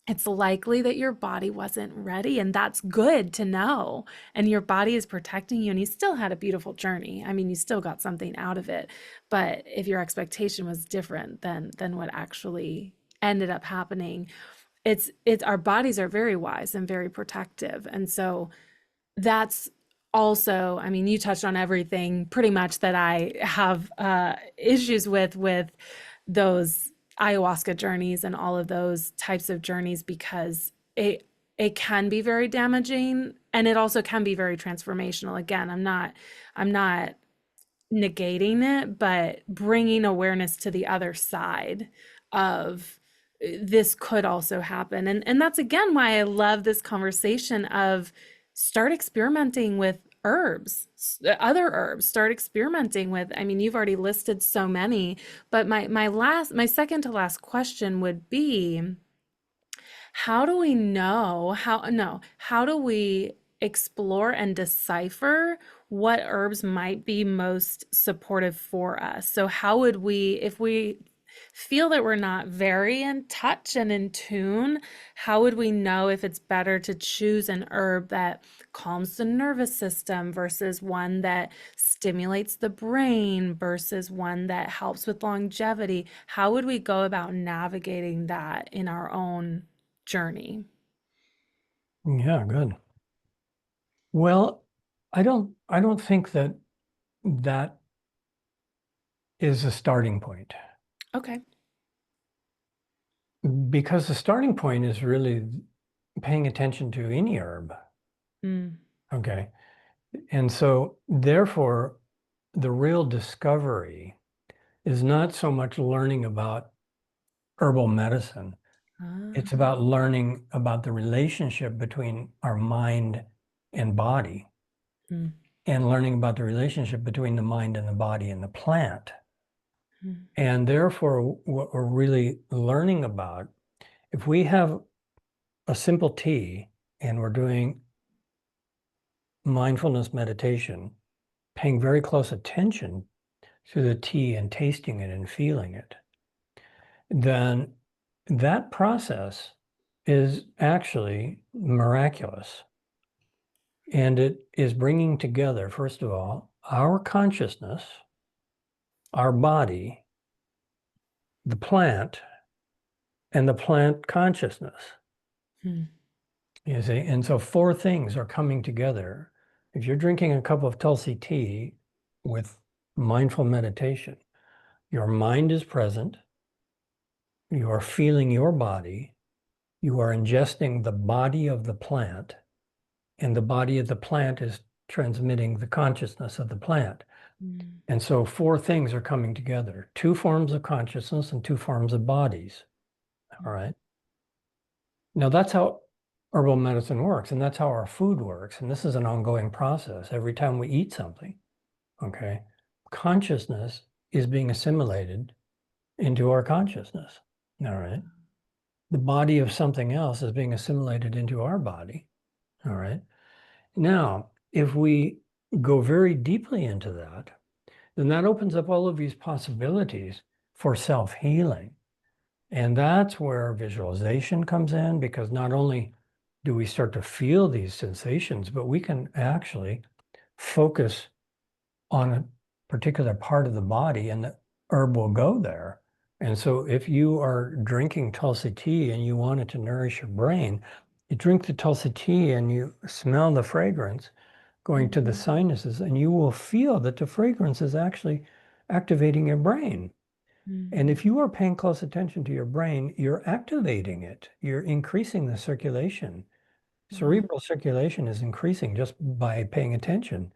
Speaker 1: it's likely that your body wasn't ready, and that's good to know. And your body is protecting you, and you still had a beautiful journey. I mean, you still got something out of it. But if your expectation was different than what actually ended up happening, it's our bodies are very wise and very protective. And so that's also, I mean, you touched on everything pretty much that I have issues with those ayahuasca journeys and all of those types of journeys, because it can be very damaging, and it also can be very transformational. Again, I'm not negating it, but bringing awareness to the other side of this could also happen. And that's again why I love this conversation of start experimenting with herbs, other herbs, start experimenting with, I mean, you've already listed so many, but my second to last question would be, how do we know how no how do we explore and decipher what herbs might be most supportive for us? So how would we, if we feel that we're not very in touch and in tune, how would we know if it's better to choose an herb that calms the nervous system versus one that stimulates the brain versus one that helps with longevity? How would we go about navigating that in our own journey?
Speaker 2: Yeah, good. Well, I don't think that that is a starting point,
Speaker 1: Okay.
Speaker 2: because the starting point is really paying attention to any herb.
Speaker 1: Mm,
Speaker 2: Okay. And so therefore, the real discovery is not so much learning about herbal medicine.
Speaker 1: ah,
Speaker 2: It's about learning about the relationship between our mind and body,
Speaker 1: mm,
Speaker 2: and learning about the relationship between the mind and the body and the plant.
Speaker 1: mm,
Speaker 2: And therefore, what we're really learning about, if we have a simple tea and we're doing mindfulness meditation, paying very close attention to the tea and tasting it and feeling it, then that process is actually miraculous. And it is bringing together, first of all, our consciousness, our body, the plant, and the plant consciousness.
Speaker 1: mm,
Speaker 2: You see, and so four things are coming together. If you're drinking a cup of Tulsi tea with mindful meditation, your mind is present, you are feeling your body, you are ingesting the body of the plant, and the body of the plant is transmitting the consciousness of the plant.
Speaker 1: mm,
Speaker 2: And so four things are coming together, two forms of consciousness and two forms of bodies. All right. Now that's how herbal medicine works, and that's how our food works. And this is an ongoing process. Every time we eat something, okay, consciousness is being assimilated into our consciousness. All right. The body of something else is being assimilated into our body. All right. Now, if we go very deeply into that, then that opens up all of these possibilities for self-healing. And that's where visualization comes in, because not only do we start to feel these sensations, but we can actually focus on a particular part of the body and the herb will go there. And so if you are drinking Tulsi tea and you want it to nourish your brain, you drink the Tulsi tea and you smell the fragrance going to the
Speaker 1: Mhm.
Speaker 2: sinuses, and you will feel that the fragrance is actually activating your brain.
Speaker 1: Mm.
Speaker 2: And if you are paying close attention to your brain, you're activating it. You're increasing the circulation.
Speaker 1: Wow.
Speaker 2: Cerebral circulation is increasing just by paying attention.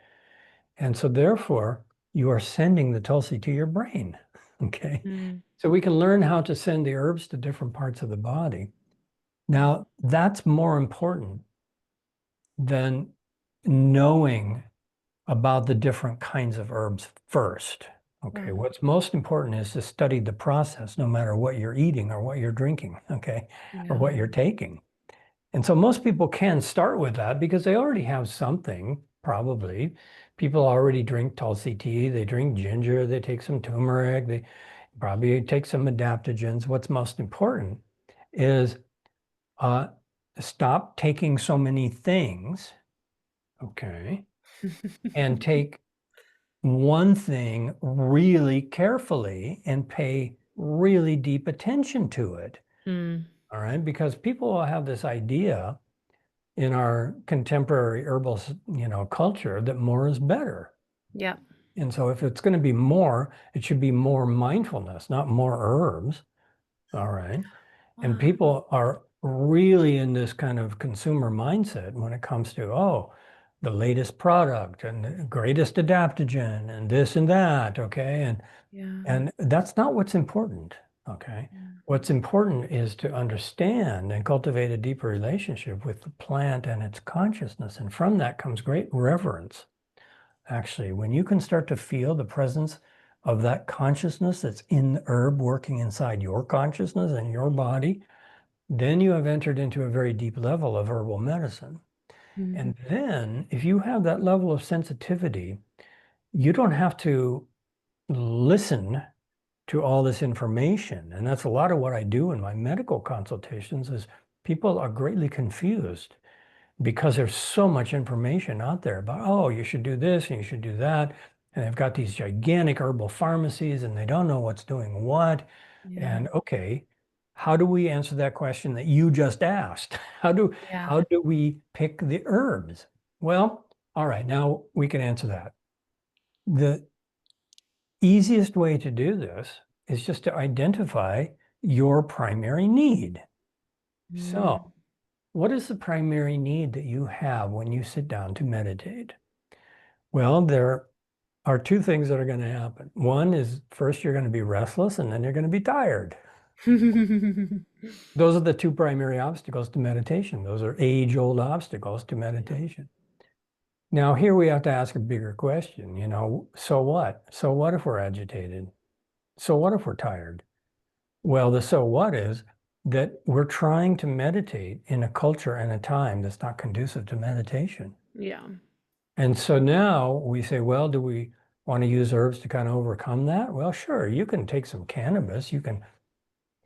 Speaker 2: And so therefore, you are sending the Tulsi to your brain. Okay.
Speaker 1: Mm.
Speaker 2: So we can learn how to send the herbs to different parts of the body. Now, that's more important than knowing about the different kinds of herbs first. Okay,
Speaker 1: Wow.
Speaker 2: what's most important is to study the process, no matter what you're eating or what you're drinking, okay, or
Speaker 1: Yeah.
Speaker 2: what you're taking. And so most people can start with that because they already have something, probably. People already drink Tulsi tea, they drink ginger, they take some turmeric, they probably take some adaptogens. What's most important is uh, stop taking so many things, okay, and take one thing really carefully and pay really deep attention to it.
Speaker 1: Mm.
Speaker 2: All right. Because people will have this idea in our contemporary herbal, culture that more is better.
Speaker 1: Yeah.
Speaker 2: And so if it's going to be more, it should be more mindfulness, not more herbs. All right. And
Speaker 1: Wow.
Speaker 2: people are really in this kind of consumer mindset when it comes to, oh, the latest product and the greatest adaptogen and this and that. Okay.
Speaker 1: Yeah.
Speaker 2: And that's not what's important. Okay.
Speaker 1: Mm.
Speaker 2: What's important is to understand and cultivate a deeper relationship with the plant and its consciousness. And from that comes great reverence. Actually, when you can start to feel the presence of that consciousness that's in the herb working inside your consciousness and your body, then you have entered into a very deep level of herbal medicine.
Speaker 1: Mm.
Speaker 2: And then if you have that level of sensitivity, you don't have to listen to all this information. And that's a lot of what I do in my medical consultations is people are greatly confused because there's so much information out there about, oh, you should do this and you should do that. And they've got these gigantic herbal pharmacies and they don't know what's doing what.
Speaker 1: Yeah.
Speaker 2: And okay, how do we answer that question that you just asked?
Speaker 1: Yeah.
Speaker 2: How do we pick the herbs? Well, all right, now we can answer that. The easiest way to do this is just to identify your primary need.
Speaker 1: Mm.
Speaker 2: So, what is the primary need that you have when you sit down to meditate? Well, there are two things that are going to happen. One is first you're going to be restless and then you're going to be tired. Those are the two primary obstacles to meditation. Those are age-old obstacles to
Speaker 1: Yeah.
Speaker 2: meditation. Now, here we have to ask a bigger question, so what? So what if we're agitated? So what if we're tired? Well, the so what is that we're trying to meditate in a culture and a time that's not conducive to meditation.
Speaker 1: Yeah.
Speaker 2: And so now we say, well, do we want to use herbs to kind of overcome that? Well, sure, you can take some cannabis, you can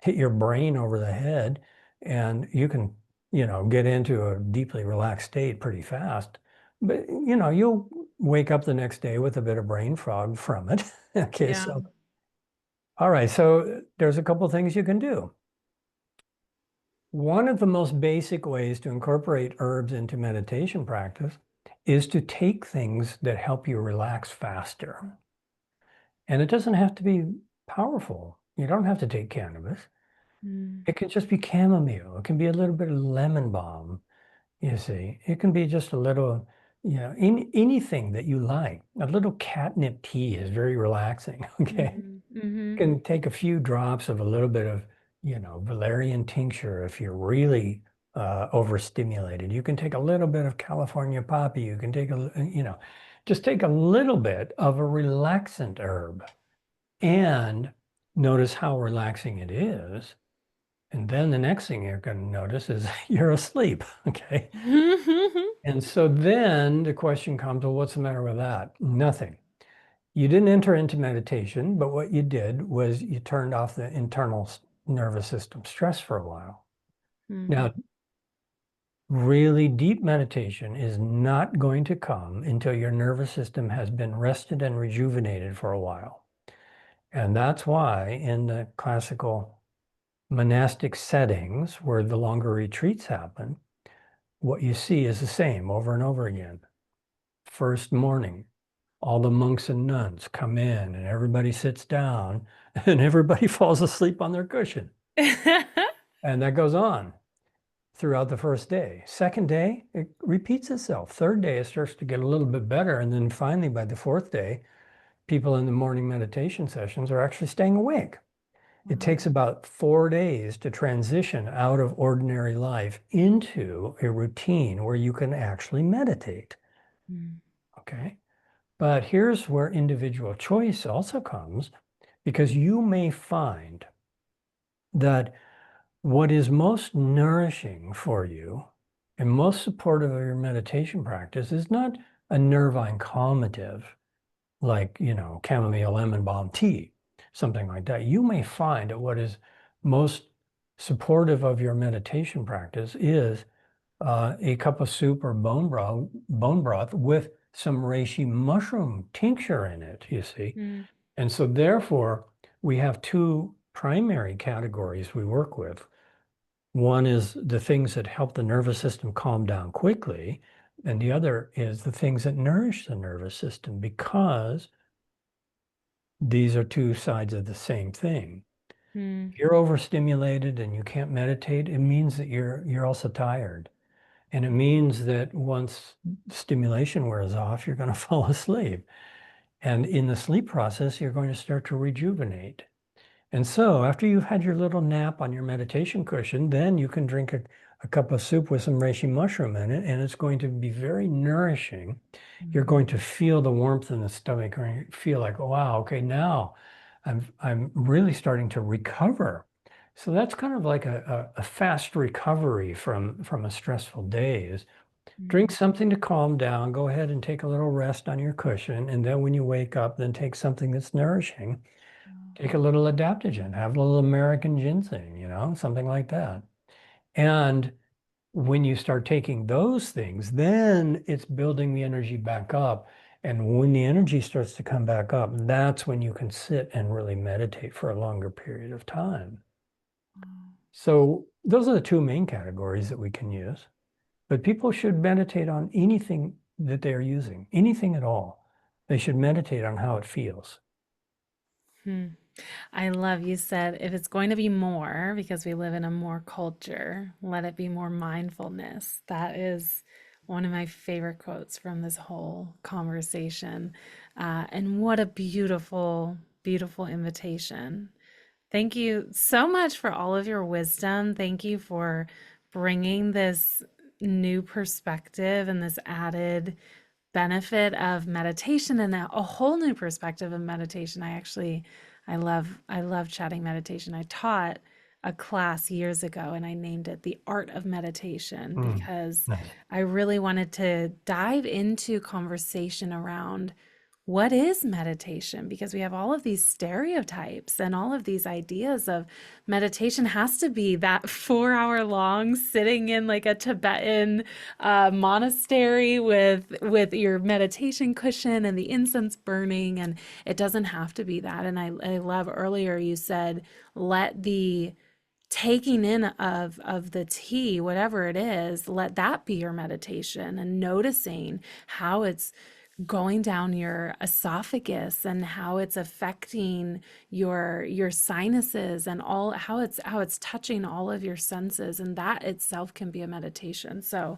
Speaker 2: hit your brain over the head, and you can, get into a deeply relaxed state pretty fast. But, you'll wake up the next day with a bit of brain fog from it. Okay,
Speaker 1: Yeah.
Speaker 2: so, all right, so there's a couple things you can do. One of the most basic ways to incorporate herbs into meditation practice is to take things that help you relax faster. And it doesn't have to be powerful. You don't have to take cannabis.
Speaker 1: Mm.
Speaker 2: It can just be chamomile. It can be a little bit of lemon balm, you see. It can be just a little, anything that you like. A little catnip tea is very relaxing, okay?
Speaker 1: Mhm. Mhm.
Speaker 2: Can take a few drops of a little bit of, valerian tincture if you're really overstimulated. You can take a little bit of California poppy. You can take just take a little bit of a relaxant herb and notice how relaxing it is. And then the next thing you're going to notice is you're asleep. Okay. And so then the question comes, well, what's the matter with that? Nothing. You didn't enter into meditation, but what you did was you turned off the internal nervous system stress for a while. Now, really deep meditation is not going to come until your nervous system has been rested and rejuvenated for a while. And that's why in the classical monastic settings where the longer retreats happen, what you see is the same over and over again. First morning, all the monks and nuns come in and everybody sits down and everybody falls asleep on their cushion. And that goes on throughout the first day. Second day, it repeats itself. Third day, it starts to get a little bit better. And then finally, by the fourth day, people in the morning meditation sessions are actually staying awake. It takes about 4 days to transition out of ordinary life into a routine where you can actually meditate. Okay. But here's where individual choice also comes, because you may find that what is most nourishing for you and most supportive of your meditation practice is not a nervine calmative like, chamomile lemon balm tea, something like that. You may find that what is most supportive of your meditation practice is a cup of soup or bone broth with some reishi mushroom tincture in it, you see. And so therefore, we have two primary categories we work with. One is the things that help the nervous system calm down quickly, and the other is the things that nourish the nervous system, because these are two sides of the same thing. If you're overstimulated and you can't meditate, it means that you're also tired. And it means that once stimulation wears off, you're going to fall asleep. And in the sleep process, you're going to start to rejuvenate. And so after you've had your little nap on your meditation cushion, then you can drink a cup of soup with some reishi mushroom in it, and it's going to be very nourishing. You're going to feel the warmth in the stomach, or you feel like, oh, wow, okay, now I'm really starting to recover. So that's kind of like a fast recovery from a stressful day is drink something to calm down, go ahead and take a little rest on your cushion, and then when you wake up, then take something that's nourishing. Take a little adaptogen, have a little American ginseng, something like that. And when you start taking those things, then it's building the energy back up. And when the energy starts to come back up, that's when you can sit and really meditate for a longer period of time. So those are the two main categories that we can use. But people should meditate on anything that they are using, anything at all. They should meditate on how it feels.
Speaker 1: I love you said if it's going to be more, because we live in a more culture, let it be more mindfulness. That is one of my favorite quotes from this whole conversation. And what a beautiful, beautiful invitation. Thank you so much for all of your wisdom. Thank you for bringing this new perspective and this added benefit of meditation and a whole new perspective of meditation. I love chatting meditation. I taught a class years ago and I named it The Art of Meditation because
Speaker 2: Nice.
Speaker 1: I really wanted to dive into conversation around what is meditation, because we have all of these stereotypes and all of these ideas of meditation has to be that 4 hour long sitting in like a Tibetan monastery with your meditation cushion and the incense burning, and it doesn't have to be that. And I love earlier you said let the taking in of the tea, whatever it is, let that be your meditation, and noticing how it's going down your esophagus and how it's affecting your sinuses and all how it's touching all of your senses, and that itself can be a meditation. So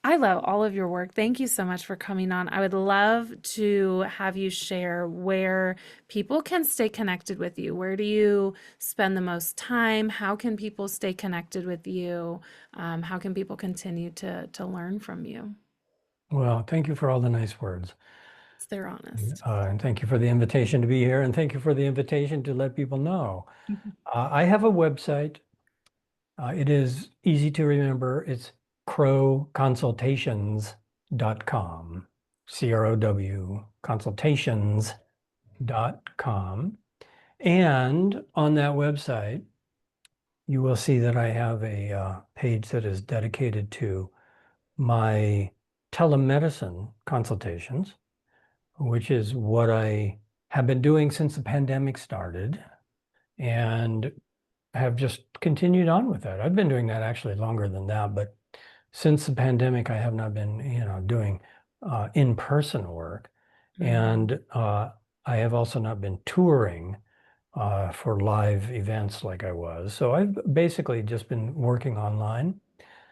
Speaker 1: I love all of your work. Thank you so much for coming on. I would love to have you share where people can stay connected with you. Where do you spend the most time? How can people stay connected with you? How can people continue to learn from you?
Speaker 2: Well, thank you for all the nice words.
Speaker 1: It's they're honest.
Speaker 2: And thank you for the invitation to be here. And thank you for the invitation to let people know. I have a website. It is easy to remember. It's crowconsultations.com, CROW, consultations.com. And on that website, you will see that I have a page that is dedicated to my telemedicine consultations, which is what I have been doing since the pandemic started and have just continued on with that. I've been doing that actually longer than that, but since the pandemic, I have not been, doing in-person work.
Speaker 1: Mm,
Speaker 2: And I have also not been touring for live events like I was. So I've basically just been working online.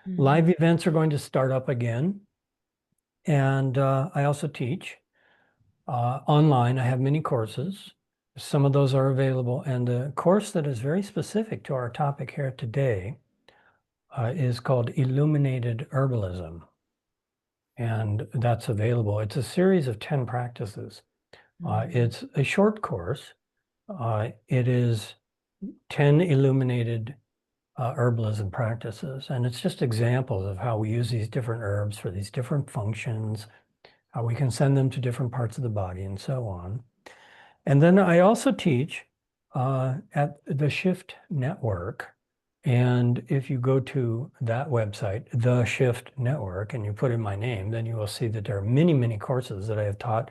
Speaker 1: mm,
Speaker 2: Live events are going to start up again. And I also teach online. I have many courses. Some of those are available. And the course that is very specific to our topic here today is called Illuminated Herbalism. And that's available. It's a series of 10 practices.
Speaker 1: mm,
Speaker 2: It's a short course. It is 10 illuminated herbalism practices. And it's just examples of how we use these different herbs for these different functions, how we can send them to different parts of the body, and so on. And then I also teach at the Shift Network. And if you go to that website, the Shift Network, and you put in my name, then you will see that there are many, many courses that I have taught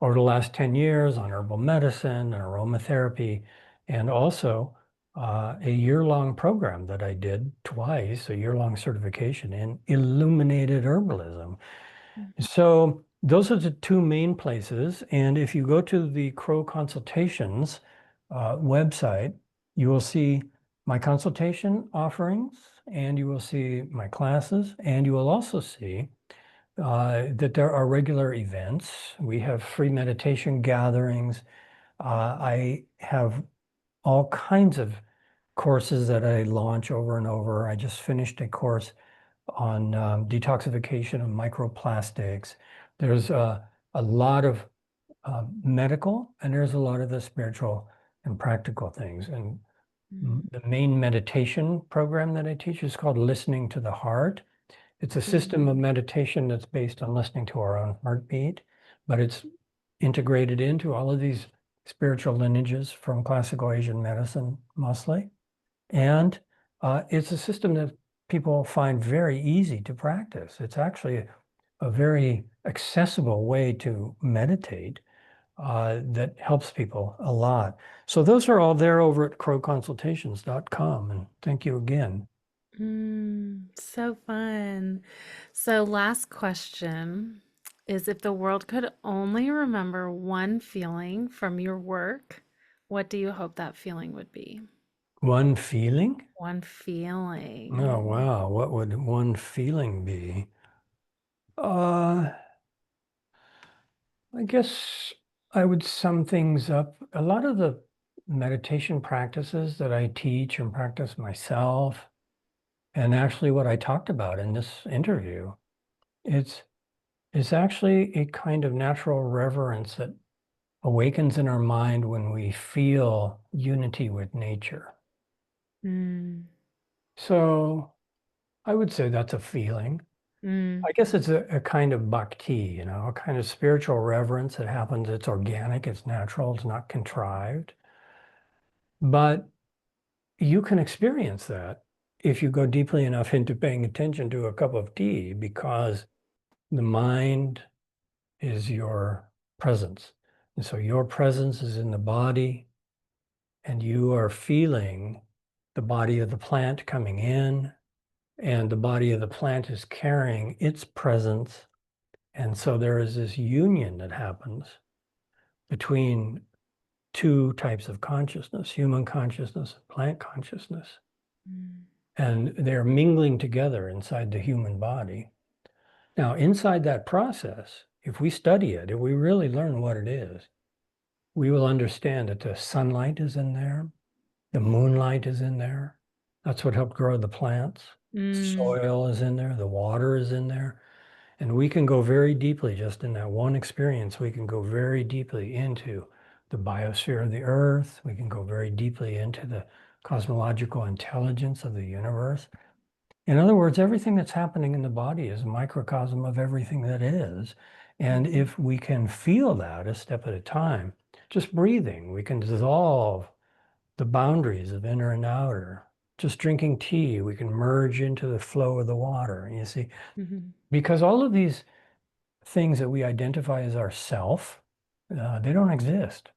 Speaker 2: over the last 10 years on herbal medicine and aromatherapy, and also a year-long program that I did twice, a year-long certification in illuminated herbalism.
Speaker 1: mm,
Speaker 2: So those are the two main places. And if you go to the Crow Consultations website, you will see my consultation offerings, and you will see my classes, and you will also see that there are regular events. We have free meditation gatherings. I have all kinds of courses that I launch over and over. I just finished a course on detoxification of microplastics. There's a lot of medical, and there's a lot of the spiritual and practical things. And
Speaker 1: mm,
Speaker 2: the main meditation program that I teach is called Listening to the Heart. It's a system of
Speaker 1: mm,
Speaker 2: meditation that's based on listening to our own heartbeat, but it's integrated into all of these spiritual lineages from classical Asian medicine mostly. And it's a system that people find very easy to practice. It's actually a very accessible way to meditate that helps people a lot. So those are all there over at crowconsultations.com. And thank you again.
Speaker 1: So fun. So, last question is if the world could only remember one feeling from your work, what do you hope that feeling would be?
Speaker 2: One feeling?
Speaker 1: One
Speaker 2: Oh,
Speaker 1: feeling.
Speaker 2: wow. What would one feeling be? Uh, I guess I would sum things up. A lot of the meditation practices that I teach and practice myself, and actually what I talked about in this interview, it's it's actually a kind of natural reverence that awakens in our mind when we feel unity with nature.
Speaker 1: Mm,
Speaker 2: So I would say that's a feeling.
Speaker 1: mm,
Speaker 2: I guess it's a kind of bhakti, a kind of spiritual reverence that happens. It's organic, it's natural, it's not contrived. But you can experience that if you go deeply enough into paying attention to a cup of tea, because the mind is your presence. And so your presence is in the body, and you are feeling the body of the plant coming in, and the body of the plant is carrying its presence. And so there is this union that happens between two types of consciousness, human consciousness and plant consciousness.
Speaker 1: mm,
Speaker 2: And they're mingling together inside the human body. Now, inside that process, if we study it, if we really learn what it is, we will understand that the sunlight is in there, the moonlight is in there. That's what helped grow the plants.
Speaker 1: Mm,
Speaker 2: Soil is in there, the water is in there. And we can go very deeply just in that one experience. We can go very deeply into the biosphere of the earth. We can go very deeply into the cosmological intelligence of the universe. In other words, everything that's happening in the body is a microcosm of everything that is. And
Speaker 1: mhm,
Speaker 2: if we can feel that a step at a time, just breathing, we can dissolve the boundaries of inner and outer. Just drinking tea, we can merge into the flow of the water. You see,
Speaker 1: mhm,
Speaker 2: because all of these things that we identify as ourself, they don't exist.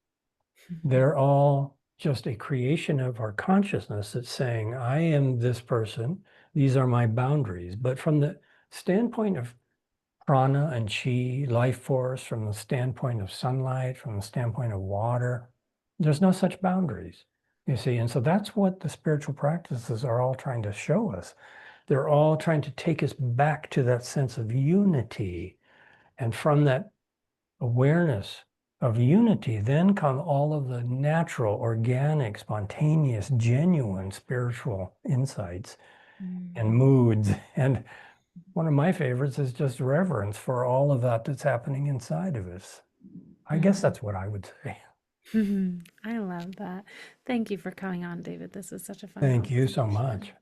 Speaker 2: They're all just a creation of our consciousness that's saying, I am this person. These are my boundaries. But from the standpoint of prana and chi, life force, from the standpoint of sunlight, from the standpoint of water, there's no such boundaries, you see. And so that's what the spiritual practices are all trying to show us. They're all trying to take us back to that sense of unity. And from that awareness of unity, then come all of the natural, organic, spontaneous, genuine spiritual insights and
Speaker 1: mm,
Speaker 2: moods. And one of my favorites is just reverence for all of that that's happening inside of us. I guess
Speaker 1: mm.
Speaker 2: that's what I would say.
Speaker 1: I love that. Thank you for coming on, David. This was such a fun
Speaker 2: Thank you so
Speaker 1: conversation.
Speaker 2: much.